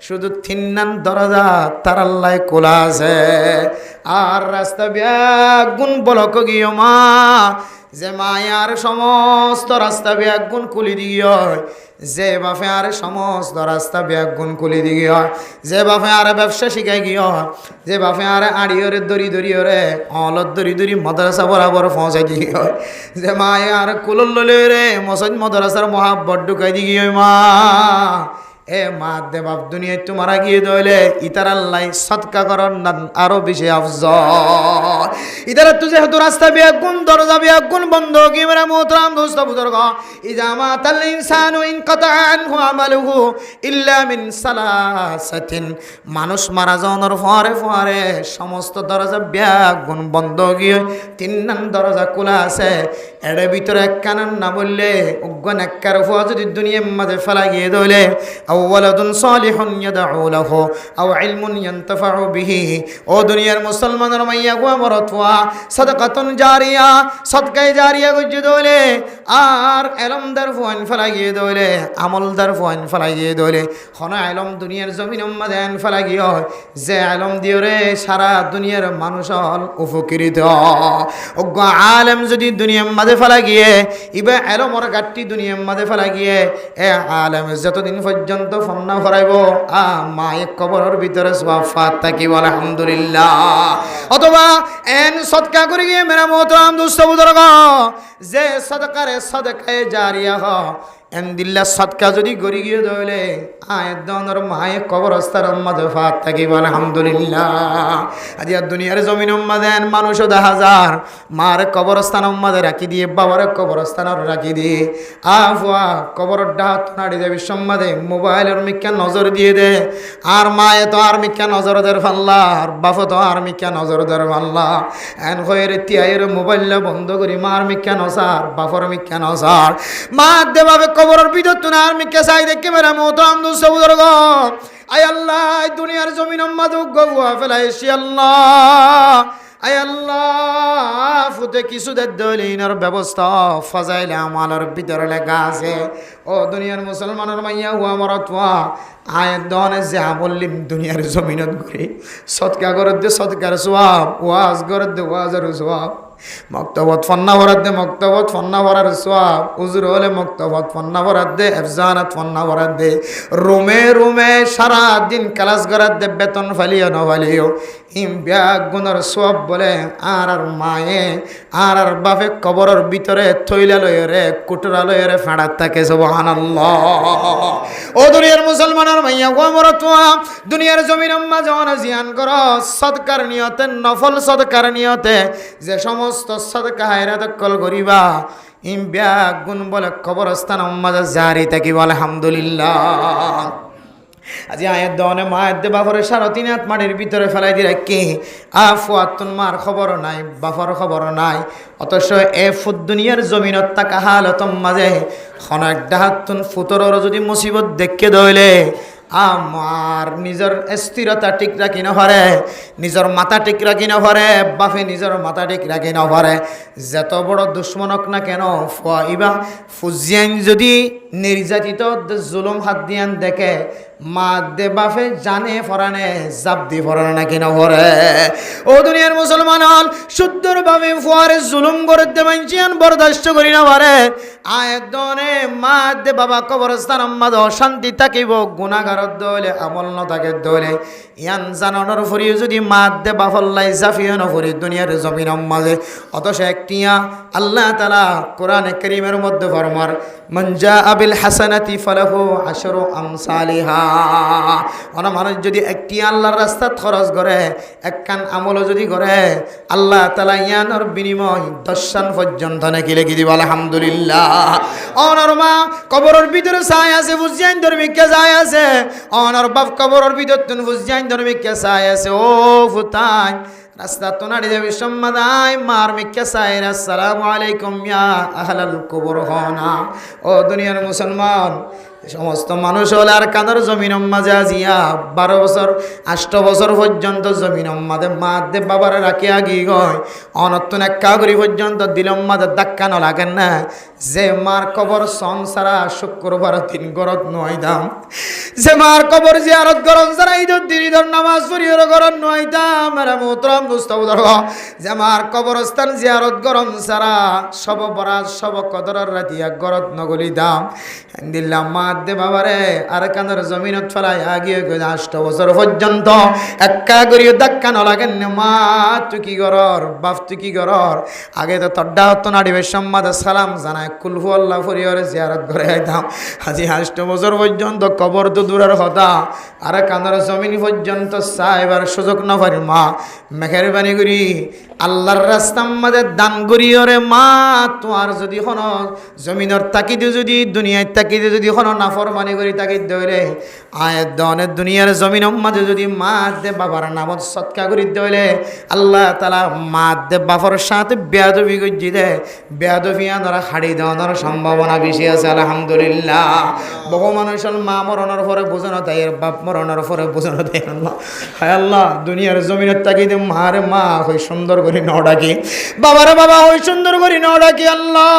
শুধু তিননান দরজা তার আল্লাহ খোলা আছে আর রাস্তা ব্যাগুন বলক গিয়ে মা যে মায়ার সমস্ত রাস্তা ব্যাগুন খুলি দিয়ে যে বাপে আর সমস্ত রাস্তা ব্যাগুন খুলি দিয়ে যে বাপে আর ব্যবসা শিখাই গিয়ে যে বাপে আর আড়িয়রে দড়ি দড়িয়রে অলত দড়ি দড়ি মাদ্রাসা বরাবর পৌঁছাই দিয়ে যে মায়ে আর কুলল ললে রে মসজিদ মাদ্রাসার মহাব্বত ঢুকাই দিয়ে মা এ মা দে বাপ দুনিয়ায় তোমারা গিয়ে দইলে ইতার আল্লাহ সদকা করার আরো বেশি আফজল ইতারা তুই যেহেতু রাস্তা বিয়াগুন দরজা বিয়াগুন বন্ধ কি মেরা মোহতরাম দোস্ত বুজুর্গ ইজা মাতাল ইনসানু ইনকাতা আনহু আমালুহু ইল্লা মিন সালাসাতিন মানুষ মারা যাওয়ার পরে পরে সমস্ত দরজা বিয়াগুন বন্ধ গিয়ে তিন নাম দরজা খোলা আছে এর ভিতরে একখানা না বললে উগ্গন এককার হওয়া যদি দুনিয়ার মাঝে ফেলা গিয়ে দইলে أو ولد صالح يدعو له أو علم ينتفع به ও দুনিয়ার মুসলমানের মাইয়া গো মরতওয়া সাদাকাতুন জারিয়া সদকায়ে জারিয়া গজ্জ দোলে আর ইলমদার ফুয়ান ফলাগিয়ে দোলে আমলদার ফুয়ান ফলাগিয়ে দোলে হনা ইলম দুনিয়ার জমিন মধ্যে ফলাগিয়ে যে ইলম দিওরে সারা দুনিয়ার মানুষ হল উপকৃত অজ্ঞ আলেম যদি দুনিয়ার মধ্যে ফলাগিয়ে ইবে ইলমর গাট্টি দুনিয়ার মধ্যে ফলাগিয়ে এ আলেম যতদিন পর্যন্ত ফন্না ফরাইব মায়ে কবরের ভিতরে সওয়াব থাকিব আলহামদুলিল্লাহ অথবা এন সদকা করে গিয়ে মেরা মোহতরাম দোস্ত বুজুর্গ যে সদকায়ে জারিয়া হ এন দিল্লা সদকা যদি গড়ি গিয়ে দইলে আয়দনের মায়ে কবরস্থার মাঝে ফাত থাকিব আলহামদুলিল্লাহ আজি দুনিয়ার জমিন মাঝে মানুষ 10,000 মার কবরস্থান মাঝে রাখি দিয়ে বাবার কবরস্থান রাখি দিয়ে আফওয়া কবর ডাহাত নাড়ি দেবে সম্মাদে মোবাইলের মিক্কা নজর দিয়ে দে আর মায়ে তো আর মিক্কা নজর দের ফাল্লা আর বাপ তো আর মিক্কা নজর দের ফাল্লা এন হয়ে তিয়াইয়ের মোবাইল বন্ধ করি মার মিক্কা নসার বাপর মিক্কা নসার মা দেবাবে কবরের ভিতর তুই আর মিক্কা চাই দেখে মেরা মোহতরাম দোস্ত বুজুর্গ আয় আল্লাহ দুনিয়ার জমিন মাঝে গগুয়া ফেলাইছি আল্লাহ আয় আল্লাহ ফুতে কিছু দলিনের ব্যবস্থা ফাজাইলে আমাদের ভিতরে লেখা আছে ও দুনিয়ার মুসলমানের মাইয়া হুয়া মরতওয়া আয় দনে যে আমলিম দুনিয়ার জমিনত ঘুরে সদকা করে দে সদকার সওয়াব ওয়াজ করে দে ওয়াজের সওয়াব মক্তবত ফন্না ভরাত দে মক্তবত ফন্না ভরার সওয়াব উজুর হলে মক্তবত ফন্না ভরাত দে এফজানাত ফন্না ভরাত দে রুমে সারা দিন ক্লাস করাত দে বেতন ফালিও না ফালিও ইম ব্যাগুনের সওয়াব বলে আর মায়ে আর বাপে কবরের ভিতরে থইলা লয়রে কুটরা লয়রে ফাড়াত থাকে সুবহানাল্লাহ ও দুনিয়ার মুসলমানের মাইয়া গো মরতওয়া দুনিয়ার জমিন মাঝে জিয়ান করো সদকার নিয়তে নফল সদকার নিয়তে যে সমস্ত সদকা হায়রাত কল করিবা ইম ব্যাগুন বলে কবরস্থান মাঝে জারি থাকিব আলহামদুলিল্লাহ আজি আয়ের দনে মায়ের দে বাপরে 3.5 হাত মাটির ভিতরে ফেলাই দিয়ে রাখি আফওয়াতুন মার খবর নাই বাপর খবর নাই অথচ এ ফুদ দুনিয়ার জমিনত থাকা হালতম মাঝে খনক ডাহাতুন ফুতরর যদি মুসিবত দেখে দইলে আমার নিজের স্থিরতা ঠিক রাখি নহরে নিজের মাথা ঠিক রাখি নহরে বাপে নিজের মাথা ঠিক রাখি নহরে যত বড় দুশ্মনক না কেন ফুয়াইবা ফুজিয়ান যদি নির্যাতিত জুলুম হাত দিয়ান দেখে মা দে বাফে জানে ফরানে জাপ দি ফরানে নাকি না ভরে। ও দুনিয়ার মুসলমান হল শুদ্ধর ভাবে ফুয়ারে জুলুম করতে মানছিয়ান বরদাস্ত করি না পারে আয়াত দনে মা দে বাবা কবরস্থান আম্মাদ অশান্তি থাকিব গুনাহগারত দলে আমল ন থাকে দলে ইয়ান জানানোর ফুরিয়ে যদি মা দে বাফল্লাই জাফিয়ে ন ফুরি দুনিয়ার জমিন মাঝে অথচ একটিয়া আল্লাহ তাআলা কোরআনে কারীমের মধ্যে ফরমার মান জাআ বিল হাসানাতি ফালাহু আশরু আমসালিহা। ওনা মানুষ যদি একটি আল্লাহর রাস্তা খরচ করে একখান আমল যদি করে আল্লাহ তাআলা ইয়ানোর বিনিময় 10 পর্যন্ত নাকি লিখে দিব আলহামদুলিল্লাহ। অনর মা কবরের ভিতরে ছায় আছে বুঝিয়ান ধর্মিককে যায় আছে অনর বাপ কবরের ভিতর তুন বুঝিয়ান ধর্মিককে ছায় আছে ও ফুতাই রাস্তা তো নাড়ি যাবে সম্মাদায় মার মিক্কা সাইর আসসালামু আলাইকুম ইয়া আহলাল কুবর হনা। ও দুনিয়ার মুসলমান সমস্ত মানুষ হলে আর কাঁদর জমিন মাঝে আজিয়া 12 বছর 8 বছর পর্যন্ত জমিন মাঝে মা দে বাবার রাখি আগি গয় অনত্তন এক কাগরি পর্যন্ত দিলম মাঝে ধাক্কা ন লাগেন না যে মার কবর সংসারা শুক্রবার 3 গরত নয় দাম যে মার কবর জিয়ারত গরম সারা ঈদের দিন ঈদের নামাজ পড়িওর গরম নয় দাম মেরা মোহতরম মুস্তাফা দর যে মার কবরস্থান জিয়ারত গরম সারা সব বরাত সব কদরের রাতিয়া গরত নগলি দাম দিল্লাহ মা দে বাবারে আর কানের জমিনত ফেলাই আগিয়ে 8 বছর পর্যন্ত একা করিও ধাক্কা ন লাগেন মা তুই কি করর বাপ তুই কি করর আগে তো তড্ডা হতো নাড়িবে সম্মাদ সালাম জানায় কুলহু আল্লাহ ফরিয়রে জিয়ারত করে আইতাম আজি 8 বছর পর্যন্ত কবর তো দূরের কথা আর কানের জমিন পর্যন্ত চাইবার সুযোগ না পারি মা মেহেরবানি করি আল্লাহর রাস্তার মাঝে দান করিওরে মা তোমার যদি হন জমিনের তাকিদে যদি দুনিয়ায় তাকিদে যদি হন নাফরমানি করি তাকিদ দইলে আয়াত দনের দুনিয়ার জমিন মাঝে যদি মা দে বাবার নামত সৎকা করি দইলে আল্লাহ তাআলা মা দে বাবার সাথে বেয়াদবি গজি দে বেয়াদবিয়া ধরা হাড়ি দেওয়ার সম্ভাবনা বেশি আছে আলহামদুলিল্লাহ। বহু মানুষের মা মরণের পরে বোঝানো দেয় বাপ মরণের পরে বোঝানো দেয় আল্লাহ হায় আল্লাহ দুনিয়ার জমিনের তাকিদে মারে মা হই সুন্দর করে ন ডাকি বাবারে বাবা হই সুন্দর করে ন ডাকি আল্লাহ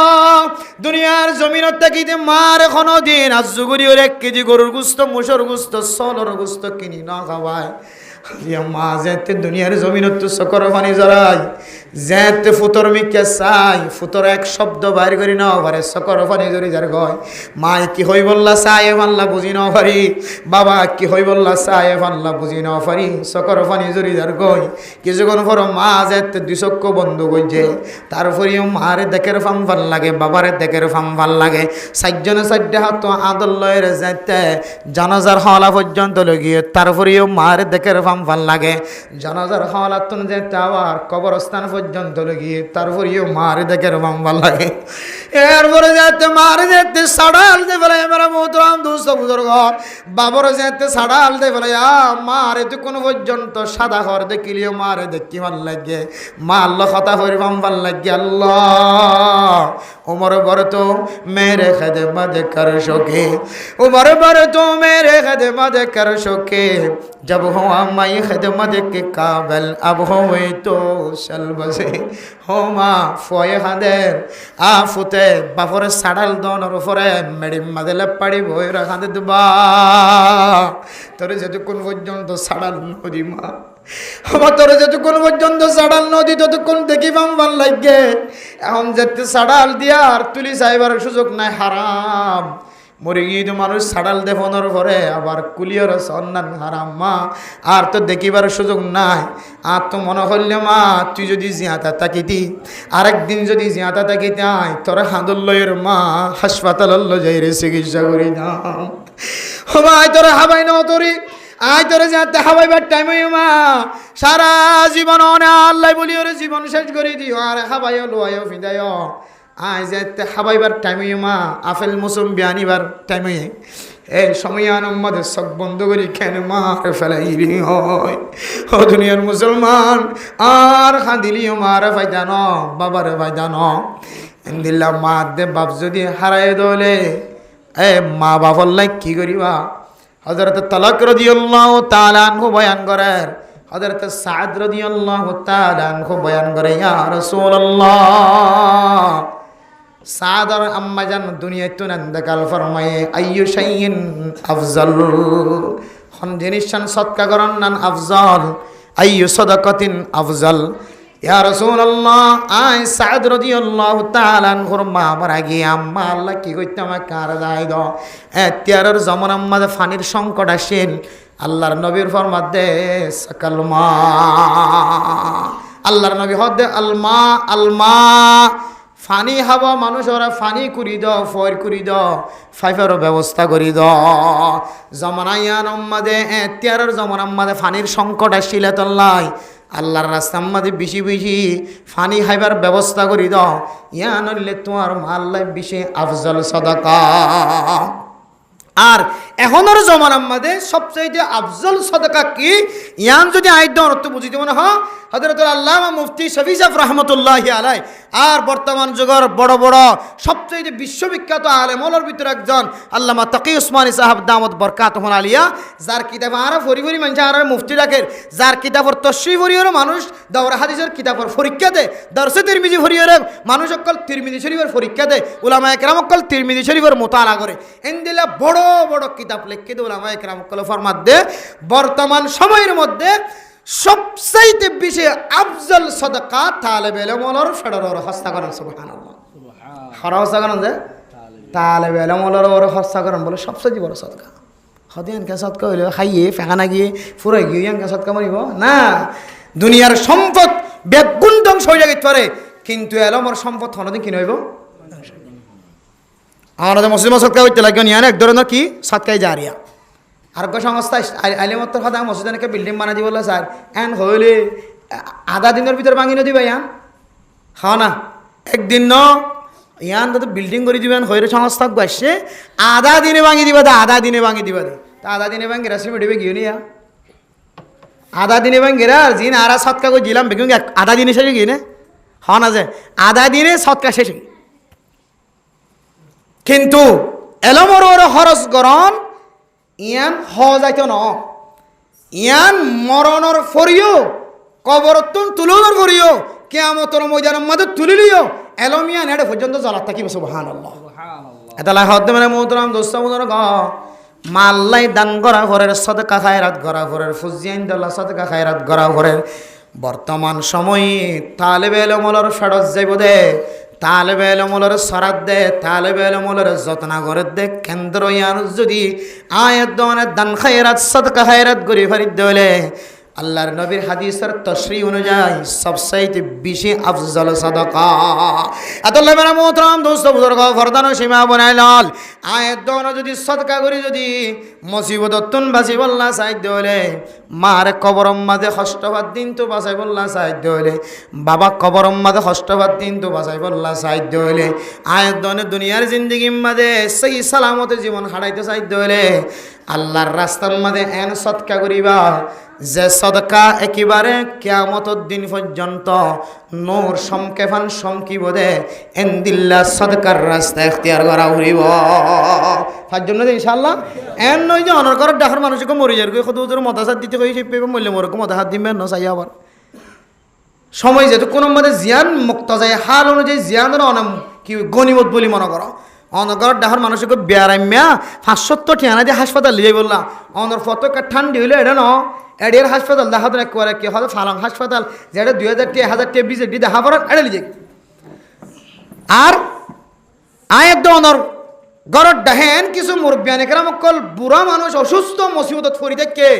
দুনিয়ার জমিনের তাকিদে মার এখনো দিন আজগুরি ওর 1 কেজি গরুর গোশত মুসর গোশত সলর গোশত কিনি না খাওয়ায় মা যেতে দুনিয়ার জমিনত তো সকর পানি জড়াই যেতে ফুতর মিকে চাই ফুতর এক শব্দ বাইর করি না পারে সকর পানি জড়ি যার গয় মা কি হই বললা চাই আল্লাহ বুঝি না পারি বাবা কি হই বললা চাই আল্লাহ বুঝি না পারি সকর পানি জড়ি যার গয় কিছুক্ষণ পর মা যেতে 2 চক্ষু বন্ধ করছে তারপরেও মারে দেখের ফাম ভাল লাগে বাবারে দেখের ফাম ভাল লাগে 4 জনে 4টা হাত আদল লয়ের যেতে জানাজার হলা পর্যন্ত লগিয়ে তারপরেও মারে দেখের ভাল লাগে জানাজার হওয়ালাতুন যেতে আবার কবরস্থান পর্যন্ত লগিয়ে তারপরেও মারে দেখের ভাল লাগে এরপরে যেতে মারে যেতে সাড়াল দে বলে আমার মোহতরাম দোস্ত বুজুর্গ বাবর যেতে সাড়াল দে বলে মারে তো কোনো পর্যন্ত সাদা ঘর দেখিলিও মারে দেখি ভাল লাগে মা আল্লাহ কথা হইর ভাল লাগে আল্লাহ उमर बर तो मेरे खिदमत कर सके उमर बर तो मेरे खिदमत कर सके जब हो मैं खिदमत के काबिल अब हो तो शल्ब से हो माँ फोए खादेर आ फुते बाफर साड़ल दोनों फरे मेरी मदले पड़ी बोई रखा दे दुबा তোরে যতক্ষণ পর্যন্ত সাড়াল নদী মা আমার তোরে যতক্ষণ পর্যন্ত সাড়াল নদী ততক্ষণ দেখিবাম ভাল লাগে এখন যেতে সাড়াল দিয়া আর তুলি চাইবার সুযোগ নাই হারাম মরে গিয়ে তো মানুষ সাড়াল দেফনের পরে আবার কুলিয়র সন্ধান হারাম মা আর তো দেখিবার সুযোগ নাই আর তো মনে হইলে মা তুই যদি জিয়াতা তাকিতি আরেকদিন যদি জিয়াতা তাকিতে আয় তোর হাঁদুল্লয়ের মা হাসপাতাল যাই রে চিকিৎসা করি দাম ও ভাই তোরা হাবাই না তোরি আয় তোরে যাতে হাবাইবার টাইম মা সারা জীবন আল্লাহ বলি ওরে জীবন শেষ করে দিও আর হাবাই লোয় ফিদায় আয় যাতে হাবাইবার টাইম মা আফেল মুসুম বিয়ানিবার টাইম এই সময় আমাদের সব বন্ধ করি কেন মার ফেলাই হয় ও দুনিয়ার মুসলমান আর খাদিলিও মারে ফায়দা ন বাবারে ফায়দা ন দিল্লা মা দে বাপ যদি হারাই দলে এ মা বাবার লাই কি করিবা হযরত তালাক রাদিয়াল্লাহু তাআলা আনহু বয়ান করেন হযরত সাদ রাদিয়াল্লাহু তাআলা আনহু বয়ান করে ইয়া রাসূলুল্লাহ সাদার আম্মা জান দুনিয়ায় তো নন্দকাল ফরমায়ে আইয়ু শাইইন আফজাল হন জিনিসান সদকা করন নান আফজাল আইয়ু সাদাকাতিন আফজাল ইয়া রাসূলুল্লাহ আই সাদ রাদিয়াল্লাহু তাআলা আনহুর মা মারা গিয়ে আম্মা আল্লাহ কি কইতে আমাকে কার দাই দাও এতিয়ারের জামানার মধ্যে পানির সংকট আসেন আল্লাহর নবীর ফরমাত দে সাকাল মা আল্লাহর নবী হদে আলমা আলমা ফানি হাবা মানুষ ওরা ফানি করি দাও ফয়ের করি দাও ফাইফারও ব্যবস্থা করি দাও জমানাইয়ান আম্মাদে এতিয়ারের জমানার মধ্যে ফানির সংকট আসছিল তল্লাই আল্লাহর রাস্তার মধ্যে বেশি বেশি ফানি খাইবার ব্যবস্থা করি দাও ইয়া নইলে তোমার আল্লাহ বেশি আফজল সাদাকা আর এখনের জমানার মধ্যে সবচাইতে আফজল সাদাকা কি ইয়ান যদি আইদ অর্থ বুঝিতে মনে হয় হযরতুল আল্লামা মুফতি শফি সাহেব রাহমাতুল্লাহি আলাইহি আর বর্তমান যুগের বড় বড় সবচাইতে বিশ্ববিখ্যাত আলেমদের ভিতর একজন আল্লামা তাকি উসমানী সাহেব দামত বরকাতুহু আলিয়া যার কিতাব আর ফরি ফরি মানুষ আর মুফতি রাখের যার কিতাবর তশরিহ ফরিয়র মানুষ দাওরা হাদিসের কিতাবর পরীক্ষা দেয় দরসে তিরমিজি ফরিয়র মানুষ অকল তিরমিজি শরীফের পরীক্ষা দেয় উলামায়ে কেরাম অকল তিরমিজি শরীফের মুতালা করে এন্দিলা বড় বড় কিতাব লিখে দেয় উলামায়ে কেরাম অকল ফরমাত দে বর্তমান সময়ের মধ্যে সবচাইতে বেশি আফজল সাদাকা তালেব ইলমর ফেডারর হস্তাকরণ সুবহানাল্লাহ হস্তাকরণ যে তালেব ইলমর ওর হস্তাকরণ বলে সবচেয়ে বড় সাদকা হদিয়ান কে সাদকা হইলো খাইয়ে ফেকানা গিয়ে ফুরাই গিয়ে ইয়ান কে সাদকা মারিব না দুনিয়ার সম্পদ বেগুন ধ্বংস হয়ে যাইতে পারে কিন্তু ইলমর সম্পদ হনদিন কি হইব আমাদের মুসলিম সাদকা হইতে লাগে নিয়ান এক ধরনের কি সাদকাই জারিয়া আরোগ্য সংস্থা আলিমত্তর কথা মসজিদকে বিল্ডিং বানা দিব স্যার এন হইলে আধা দিনের ভিতরে ভাঙি নদী ভাই ইয়ান হ্যাঁ না একদিন ন ইয়ান তো বিল্ডিং করে দিবেন হইরে সংস্থা আসছে আধা দিনে ভাঙি দিবা দে আধা দিনে ভাঙি দিবা দে তা আধা দিনে ভাঙি রাশি মেডিবে গিয়ে নিয়া আধা দিনে ভাঙি আর জিন আর সৎকা করে দিলাম বেগুন আধা দিনে শেষে গিয়ে নে হ্যাঁ না যে আধা দিনে সৎকা শেষে কিন্তু এলমর ওর খরচ গরম ইয়ান হ যাইতো ন ইয়ান মরণর ফরিও কবরতুন তুলুনর ফরিও কিয়ামতর ময়দানের মধ্যে তুলিলিও এলমিয়ান এডে পর্যন্ত জ্বালাত থাকিব সুবহানাল্লাহ এটা লাই হদ মানে মোহতরম দোস্ত মুদর গ মাল্লাই দান করা ঘরের সদকা খায়রাত করা ঘরের ফুজিয়ান দল্লা সদকা খায়রাত করা ঘরের বর্তমান সময়ে তালেবে ইলমর ফেরত যাইব দে তালেবে ইলমর সরাত দে তালেবে ইলমর যত্ন করে দে কেন্দ্র ইয়ান যদি আয়াত দনে দান খায়রাত সদকা খায়রাত করি ফরিদ দলে আল্লাহর নবীর হাদিসের তশরিহ অনুযায়ী সবচাইতে বেশি আফজল সাদাকা আল্লাহ মেরা মোহতরম দোস্ত বুজুর্গ ফরদান সীমা বনাইলাল আয়াত দনে যদি সদকা করি যদি মুসিবত তুন বাঁচি বললা সাহায্য হলে মার কবরম মাঝে কষ্টবাদ দিন তো বাঁচাই বললা সাহায্য হলে বাবা কবরম মাঝে কষ্টবাদ দিন তো বাঁচাই বললা সাহায্য হলে আয়াত দনে দুনিয়ার জিন্দগির মাঝে সেই সালামতে জীবন হারাইতে সাহায্য হলে আল্লাহর রাস্তার মাঝে এন সদকা করিবা যে সদকা একেবারে কিয়ামতের দিন পর্যন্ত নূর সমকেফান সমকিব দে এন্দিল্লা সদকার রাস্তা ইখতিয়ার করা উড়িব তার জন্য ইনশাআল্লাহ এন নয় যে অনর করার ডাকার মানুষকে মরি যার কত ওদের মতাসাদ দিতে কই সেই পেবে মরলে মরকে মতাসাদ দিবে না চাই আবার সময় যেহেতু কোনো মধ্যে জিয়ান মুক্ত যায় হাল অনুযায়ী জিয়ানের অনাম কি গণিমত বলি মনে করো অনগর ডাহার মানুষকে বেড়াইমিয়া 570 ঠিয়ানা দিয়ে হাসপাতাল লিয়ে বললা অনর ফটো ঠান্ডি হইলে এটা ন এডিয়ার হাসপাতাল দেখা তো একবারে কি হয় ফালং হাসপাতাল যেটা 2000 বিজেট দেখা পড়ার এড়ে লিজে আর আয়ের অনর গরর ডাহেন কিছু মুরব্বিয়ানে কেরাম অকল বুড়া মানুষ অসুস্থ মুসিবতত ফরি দেখে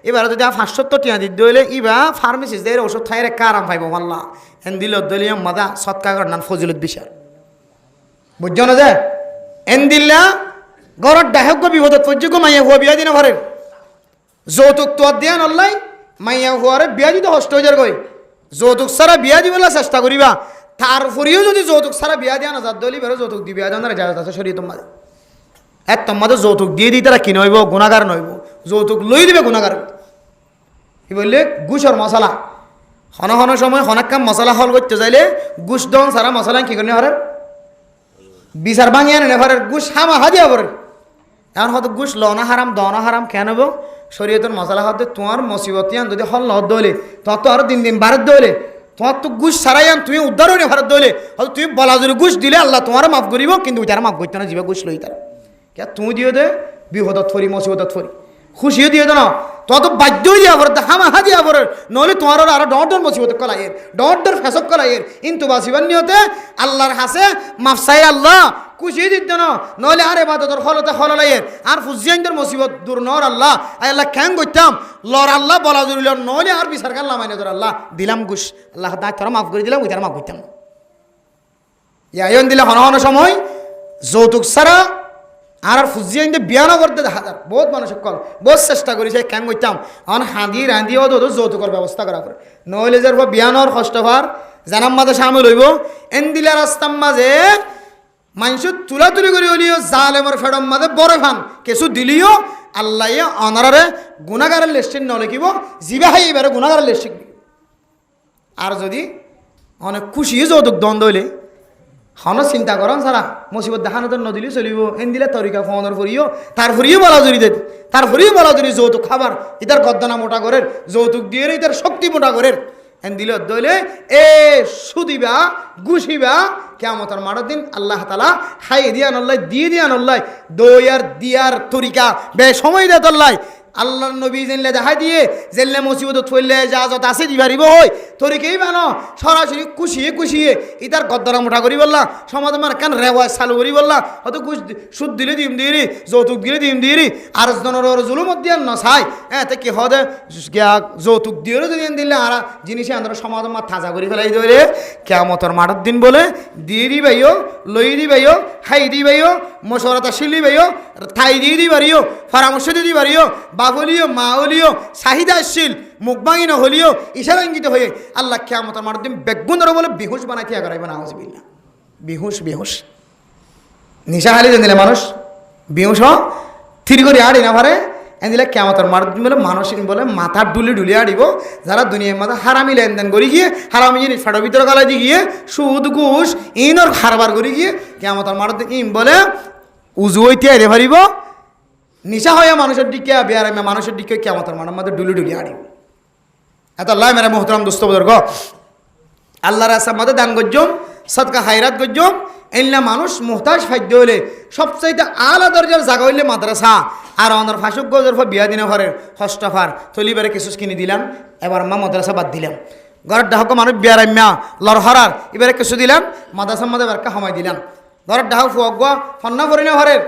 এবার যদি 570 টিয়া দিতে হইলে ইবা ফার্মেসিস্ট দের ওষুধ খাই রেখে আরাম পাইব মাল্লা এন দিল দলিয়া মাদা সৎকা করনান ফজিলত বিশাল বুঝছো না যে এন দিল্লা গরর ডাহেক বিপদত পর্যক মাইয়া হুয়া বিয়া দিনা ঘরের যৌতুক তো দিয়া নল্লাই মাইয়া হুয়ারে বিয়া দিতে কষ্ট হয়ে যার গই যৌতুক সারা বিয়া দিবেলা চেষ্টা করিবা তারপরেও যদি যৌতুক সারা বিয়া দিয়া না যার দলি বেরো যৌতুক দি বিয়া দেওয়ার জায়গা আছে শরীর তোমার এক তোমাদের যৌতুক দিয়ে দিই তারা কি নইব গুণাগার নইব যৌতুক লই দিবে গুণাগার কি বললে গুসর মশলা হন হন সময় হনাক কাম মশলা হল করতে চাইলে গুস দন সারা মশলা কি করে হরে বিচার ভাঙিয়ে আনে ঘরের গুস হামা হাজিয়া পড়ে এখন হয়তো গুস লনা হারাম দনা হারাম কেন হবো শরীয়তের মশলা হতে তোমার মুসিবতিয়ান যদি হল লদ দলে তত আরো দিন দিন বারত দলে তোমার তো ঘুষ ছাড়াই তুমি উদ্ধার হইলে ভারত দইলে হয়তো তুমি বলা যদি ঘুষ দিলে আল্লাহ তোমার মাফ করিব, কিন্তু তারা মাফ করতে না, জীবে ঘুষ লই তার কে তুমি দিয়ে দে বিপদত ফরি মুসিবতত ফরি, খুশিও দিয়ে দে না তোমার তো বাধ্যই দিয়া পড়ে, হামাহা দিয়া পড়ে, নহলে তোমার আরো ডর মুসিবত কলাইয়ের ডর ফেসক কলাইয়ের, কিন্তু বাঁচিবার নিয়তে আল্লাহর হাসে মাফ চাই আল্লাহ খুশি দিত না, নহলে আরে বাদতর ফলতে ফলাইয়ের আর ফুজিয়াইন্দর মুসিবত দূর নর আল্লাহ আল্লাহ ক্যাং করতাম লর আল্লাহ বলা জরুরি নহলে আর বিচার কাল্লা মাইনে ধর আল্লাহ দিলাম ঘুষ আল্লাহ তাই তোরা মাফ করে দিলাম, ওই তারা মাফ করতাম না। ইয়াইন দিলে হন সময় যৌতুক ছাড়া আর ফুজিয়াইন্দে বিয়ানো করতে দেখা যাক বহুত মানুষ কল বহুত চেষ্টা করেছে ক্যাং করতাম এখন হাঁদি রাঁধিও তো যৌতুকের ব্যবস্থা করা পড়ে, নহলে যার বিয়ানোর কষ্টভার জানাম মাঝে সামিল হইব এন দিলে রাস্তার মাঝে মানুষ তুলাতুলি করে হলিও জালেমর ফেডম মাঝে বড় ফান কিছু দিলিও আল্লাহ অনারে গুণাগারের লিস্টের ন লিখিব, জিবে হাই এবারে গুণাগারের লিস্ট শিখবি। আর যদি অনেক খুশি যৌতুক দ্বন্দ্ব হইলে হন চিন্তা করেন সারা মুসিবত দেখানো তো নদিলে চলিব, এন দিলে তরিকা ফোনের ফুরিও তার ফুরিও বলা জুড়ি দে, তার ফুরিও বলা জুড়ি যৌতুক খাবার ইতার গদ্দানা মোটা করের, যৌতুক দিয়ে ইতার শক্তি মোটা করের, এন দিলে দইলে এ সুদিবা গুছিবা কিয়ামতের মাঠের দিন আল্লাহ তাআলা খাই দিয়া নল্লাই দিয়ে দিয়া নল্লাই দইয়ার দিয়ার তরিকা বে সময় দে তল্লাই আল্লাহর নবী জেনলে দেখাই দিয়ে জেনলে মুসিবত ফইলে যা যত আছে দিবারিব হই তরিকেই বানো সরাসরি কুশিয়ে ইতার গদ্দারা মোটা করি বললা সমাজ মানে কেন রেওয়াজ চালু করি বললা হয়তো সুদ দিলে দিম দিরি যৌতুক দিলে দিম দিরি আর জনের জুলুমত দিয়ে নসাই হ্যাঁ তো কি হদে যৌতুক দিয়ে যদি দিলে আর জিনিসে আমরা সমাজ মা তাজা করি ফেলাই ধরে কিয়ামতের মাঠের দিন বলে দিয়ে দিবাইও লই দিবাইও খাই দিবাইও মশরতা শিলি বাইও ঠাই দিয়ে দিবারিও পরামর্শ দিয়ে দিবারিও বাবলিও মা হলিও চাহিদাশীল মুখবাঙি নহলিও ইশারা ইঙ্গিত হয়ে আল্লাহ কিয়ামতের মাঠের দিন বেগুনের বলে বেহুশ বানাই থিয়া করাইব না আউযুবিল্লাহ বেহুশ নিশা হালি দিলে মানুষ বেহুশ থির করে আড়ি না পারে এদিলে কিয়ামতের মাঠের দিন বলে মানুষ বলে মাথার ডুলি আড়িব যারা দুনিয়ার মাথা হারামি লেনদেন করে গিয়ে হারামি জিনিস ফাটার ভিতরে গলায় দিয়ে গিয়ে সুদ ঘুষ ইনর খারবার করে গিয়ে কিয়ামতের মাঠের দিন ইম বলে উজু হইতে আইরে পারিব নিশা হয়ে মানুষের দিকে বেয়ারামে মানুষের দিকে কিয়ামতের মাঠের মধ্যে ডুলি আড়িব। এত আল্লাহ মেরা মোহতরম দোস্ত বুজুর্গ আল্লাহর রাস্তার মধ্যে দান গজ্জম সদকা খায়রাত গজ্জম এনলা মানুষ মুহতাজ খাদ্য হইলে সবচাইতে আলা দরজার জায়গা হইলে মাদ্রাসা আর অনার ফাঁসুক গজর বিয়া দিনে ঘরের হস্তফার তলিবারে কিছু কিনে দিলাম এবার মা মাদ্রাসা বাদ দিলাম ঘরের ডাহক মানুষ বিয়ারাম্যা লড়হরার এবারে কিছু দিলাম মাদ্রাসার মধ্যে এবার সময় দিলাম ঘরের ডাহক ফুয়া ফন্না করি না ঘরের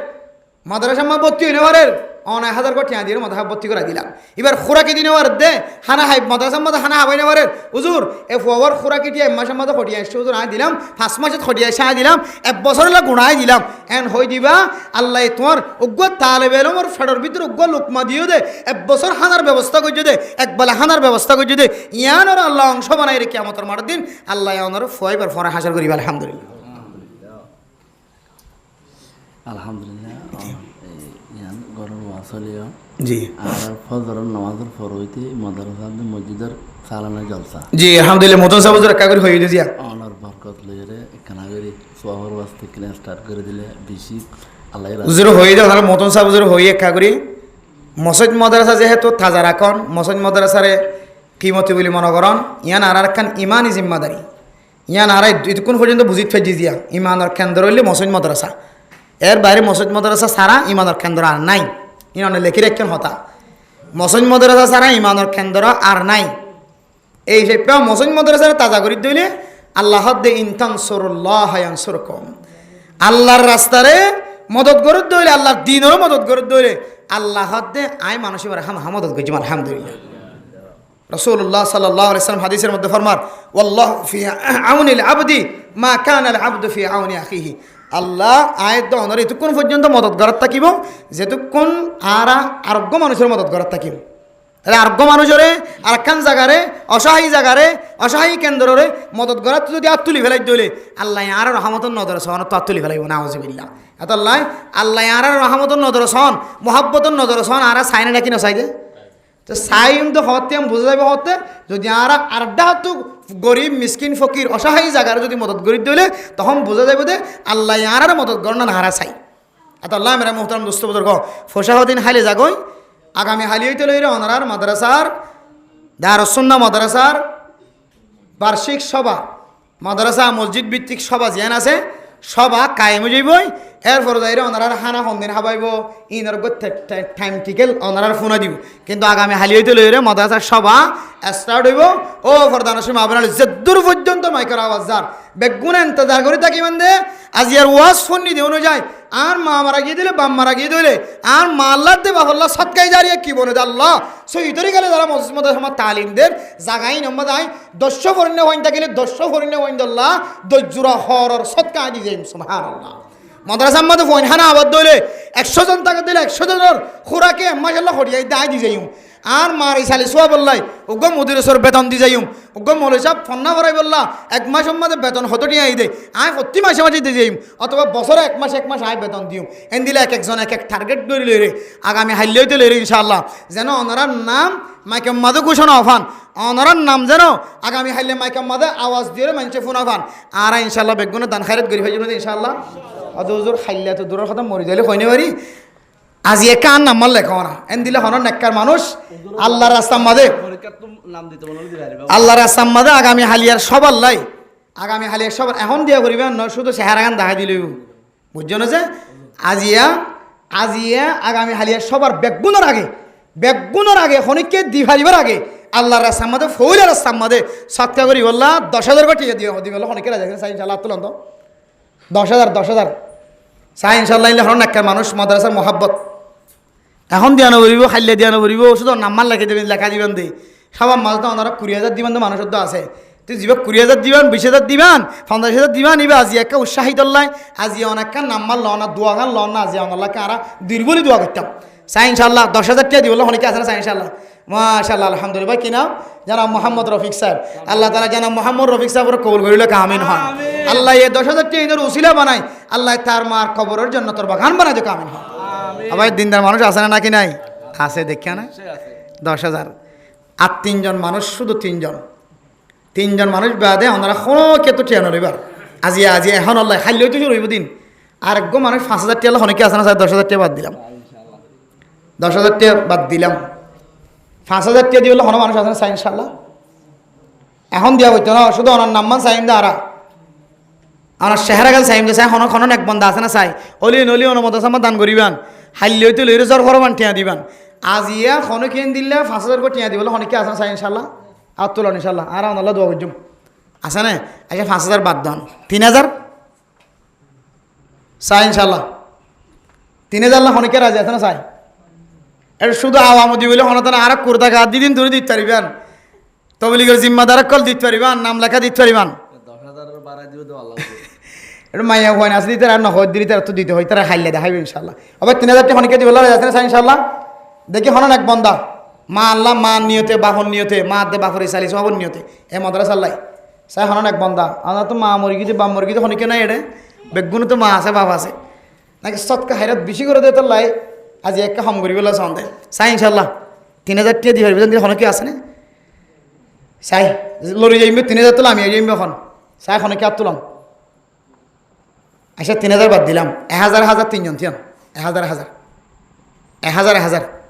মাদ্রাসার মা ভর্তি হইনে ঘরের 9,000 কোটি দিয়ে মাদ্রাসা ভর্তি করে দিলাম এবার খোরাকি দিনে ওর দে হানা হাই মাদ্রাসার মধ্যে হানা হাবাই নেওয়ারের হুজুর এ ফুয়ার খোরাকি দিয়ে 1 মাসের মধ্যে খটিয়ে আসছে হুজুর আয় দিলাম 5 মাসে খটিয়ে আসে আয় দিলাম 1 বছর হলে গুণাই দিলাম এন হই দিবা আল্লাহ তোমার উগ্র তালেবে এলমর ফেডর ভিতরে উগ্র লোকমা দিও দে 1 বছর হানার ব্যবস্থা করছে দে একবেলা হানার ব্যবস্থা করছে দে ইয়ানোর আল্লাহ অংশ বানাই রে কিয়ামতের মাঠের দিন আল্লাহ ওনার ফয়বার ফরা হাসর করিবা আলহামদুলিল্লাহ আলহামদুলিল্লাহ গরম ওয়াসলিও জি আর ফজর নামাজের পর হইতে মাদ্রাসা মসজিদের সালানা জলসা জি আলহামদুলিল্লাহ মতন সাবুজুর কাগর হই দিয়া অনার বরকত লইরে কানাগরি সোহর ওয়াস্তে ক্লাস স্টার্ট করে দিলে বেশি আল্লাহ হুজুর হই দাও তাহলে মতন সাবুজুর হই কাগরি মসজিদ মাদ্রাসা যেহেতু তাজা রাখন মসজিদ মাদ্রাসারে কিমতি বলি মনে করন ইয়ান আর একখান ইমানই জিম্মাদারি ইয়ান আর কোন পর্যন্ত বুঝিত ফেজি দিয়া ইমানের কেন্দ্র হইলে মসজিদ মাদ্রাসা এর বাইরে মসজিদ মাদ্রাসা ছাড়া ইমানের কেন্দ্র আর নাই ইনানে লেখি রাখেন হতা মসজিদ মাদ্রাসা ছাড়া ইমানের কেন্দ্র আর নাই এই হিসেবে মসজিদ মাদ্রাসার তাজা করি দিলে আল্লাহ দে ইনতানসুরুল্লাহ ইয়ানসুরকুম আল্লাহর রাস্তারে মদত গরত দইলে আল্লাহর দ্বীনেরও মদত গরত দইলে আল্লাহ দে আই মানুষের মদত করছি আলহামদুলিল্লাহ রাসূলুল্লাহ সাল্লাল্লাহু আলাইহি ওয়াসাল্লাম হাদিসের মধ্যে ফরমার ওয়াল্লাহু ফি আউনিল আবদি মা কানা আল আবদু ফি আউনি আখিহি আল্লাহ আয়াত দনর এতক্ষণ পর্যন্ত মদত গড়াত থাকিব যেতক্ষণ আরোগ্য মানুষের মদত গড়াত থাকিব তাহলে আরোগ্য মানুষরে আর একখান জায়গারে অসহায়ী কেন্দ্রে মদত গড়াত যদি আর তুলি ফেলাই দিলে আল্লাহ আর রহমতন নজর সহন তো আর তুলি ফেলাইব না আউযুবিল্লাহ এত আল্লাহ আর রহমতন নজর সহন মোহাব্বতন নজর সহন আর সাইনে নাকি নসাই দে তো সাইম তো হতে বোঝা যাবে হতে যদি আর ডাহাত গরিব মিসকিন ফকির অসহায়ী জায়গার যদি মদত গরিব দিলে তখন বোঝা যাবে যে আল্লাহ আর মদত গণনা না হারা চাই এত আল্লাহ মেরা মোহতারাম দোস্ত বুজুর্গ ফসাহদিন হাইলে যাগই আগামী হালি হইতে লইরে অনারার মাদ্রাসার দারুস সুন্নাহ মাদ্রাসার বার্ষিক সভা মাদ্রাসা মসজিদ ভিত্তিক সভা যেন আছে সভা কায়েম যাইবই এরপর যাইরে ওনারা হানা সন্দিন হাবাইব ইনার টাইম টিকেল ওনারা ফোন দিব কিন্তু আগামী হালি হইতে লইরে মাদ্রাসার সভা স্টার্ট হইব ও প্রধান সময় আপনার যেদূর পর্যন্ত মাইকের আওয়াজ যার বেগুন ইন্তজার করে থাকি মানে আজ ইয়ার ওয়াজ ফোন নি দেওয়া যায় আর মা মারা গিয়ে দিলে বাম মারা গিয়ে দিলে আর মা আল্লাহ দে বাহল্লা সৎকাই জারিয়ে কি বলে আল্লাহ সহিতরি গেলে যারা মসজিদ মধ্যে আমার তালিমদের জাগাই নম্বর দায় দস্য ফরিন্য হইন থাকিলে দস্য ফরিন্য হইন দল্লাহ দজ্জুরা হরর সৎকা দি যাইম সুবহানাল্লাহ মাদ্রাসার মধ্যে ফোন হানা আবাদ দইলে 100 জন টাকা দিলে 100 জনের খুরাকে মাশাআল্লাহ হরিয়াই দায় দি যাইম আর মার ইসালি সোয়া বললাই উগ্র মুদিরেশ্বর বেতন দি যাইম উগ্র মৌলী সাহেব ফন্না ভরাই বললা 1 মাসের মধ্যে বেতন হতো নিয়ে আই দে আয় প্রতি মাসে মাসে দিয়ে যাইম অথবা বছরে 1 মাস আয় বেতন দিম এন দিলে এক একজন এক এক টার্গেট ধরে লইরে আগামী হাইলেইতে লইরে ইনশাআল্লাহ যেন ওনার নাম মাইকের মাঝে ঘোষণা আফান ওনার নাম যেন আগামী হাইলে মাইকের মাঝে আওয়াজ দিয়ে মানুষে ফোন আফান আর ইনশাআল্লাহ বেগুনে দান খায়রাত করি হয়ে যাবে ইনশাআল্লাহ অত হুজুর খাইলে তো দূরের কথা মরি যাইলে হইনে পারি আজি একা আর নাম লেখা না এন দিলে হন নেককার মানুষ আল্লাহর রাস্তার মাঝে আল্লাহর রাস্তার মাঝে আগামী হালিয়ার সবার লাই আগামী হালিয়ার সবার এখন দিয়া করিবে নয় শুধু চেহারাগান দেখা দিলে বুঝছো না যে আজিয়া আগামী হালিয়ার সবার বেগুনের আগে খনিককে দিভারিবার আগে আল্লাহর রাস্তার মাঝে ফৌলের রাস্তার মাঝে সৎকা করি বললা 10,000 করে টিকে দিয়ে বললো খনিকে রাজা চাই ইনশাল্লাহ তুলন তো 10,000 চাই ইনশাল্লাহ হন নেককার মানুষ মাদ্রাসার মহাব্বত এখন দিয়ানো বলিব খাইলে দিয়ানো বলিব শুধু নাম্বার লেখে দেবেন লেখা দিবেন দে সবার মাঝে তো ওনারা 20,000 দিবেন তো মানুষের তো আছে তুই যিবা 20,000 দিবেন 20,000 দিবেন 50,000 দিবেন ইবা আজি একটা উৎসাহিত লাই আজি অনেকটা নাম্বার লন না দোয়া গান লন না আজি অনলাকে আরা দুর্বলি দোয়া করতাম চাই ইনশাল্লাহ 10,000 টাকা দিব অনেকে আছে না চাই ইনশাল্লাহ মাশাআল্লাহ আলহামদুলিল্লাহ কি নাম জানাব মোহাম্মদ রফিক সাহেব আল্লাহ তাআলা জানাব মোহাম্মদ রফিক সাহেবের কবুল করিল আমিন হন আল্লাহ এই 10,000 টাকা এর উসিলা বানাই আল্লাহ তার মার কবরের জান্নাতের বাগান বানাই দেখ আমিন হন আবার দিনদার মানুষ আছে না নাকি নাই আছে দেখিয়া না 10,000 আর 3 জন মানুষ শুধু 3 জন মানুষ বাদে ওনারা কোনো ক্ষেত্রে টিয়ানো এবার আজি এখন আল্লাহ খাইলেও তো শুরু হইব দিন আর একগো মানুষ 5,000 টাকা অনেকে আছে না 10,000 টাকা বাদ দিলাম 10,000 টাকা বাদ দিলাম 5,000 টাকা দিয়ে হলো মানুষ আছে না চাই ইনশাল্লাহ এখন দিয়া হইতো না শুধু ওনার নাম্মান চাইম দে আরা আমার চেহারা গাল চাইম দে চাই হন এক বন্ধা আছে না চাই অলি অনুমত আছে আমার দান করিবান হাইলে হইতে লইরে জ্বর ফরমান টিয়া দিবান আজিয়া খনো কেন দিলে 5,000 করে টিয়া দিব অনেকে আছে না চাই ইনশাল্লাহ আর তোলন ইনশাল্লাহ আর আল্লাহ দোয়া করছুম আছে না আচ্ছা 5,000 বাদ দান 3,000 চাই ইনশাল্লাহ 3,000 না অনেকে রাজি আছে না চাই এটা শুধু আওয়ামদি বলে হনতানা আর কুর্তা গা দিদিন ধরে দিতে পারিবেন তবলিগের জিম্মাদার কল দিতে পারিবেন নাম লেখা দিতে পারিবেন 10,000 বাড়াই দিবে তো আল্লাহ এটা মাইয়া হয় না দিতে আর নহদ দিতে আর তো দিতে হয় তারা হাইলে দেখাইবে ইনশাল্লাহ আবার 3,000 টাকা অনেকে দিবে আছে না চাই ইনশাল্লাহ দেখি হনন এক বন্দা মা আল্লাহ মা নিয়তে বাহন নিয়তে মা দে বাফরে চালি সবর নিয়তে এ মাদ্রাসা আল্লাহ চাই হনন এক বন্দা আমরা তো মা মরগিতে বাম মরগিতে হনিকে নাই এড়ে বেগুনে তো মা আছে বাপ আছে নাকি সৎকা হাইরাত বেশি করে দিয়ে তোর লাই আজি একটা হম করি বলে সন্দেহ চাই ইনশাল্লাহ 3,000 টাকা দিয়ে হরিবেন দিয়ে হনকে আছে না চাই লড়ি যাইম 3,000 তোলা আমি যাইম এখন চাই হনকে আর তুলাম আচ্ছা 3,000 বাদ দিলাম 1,000 3 জন থিয়ান 1,000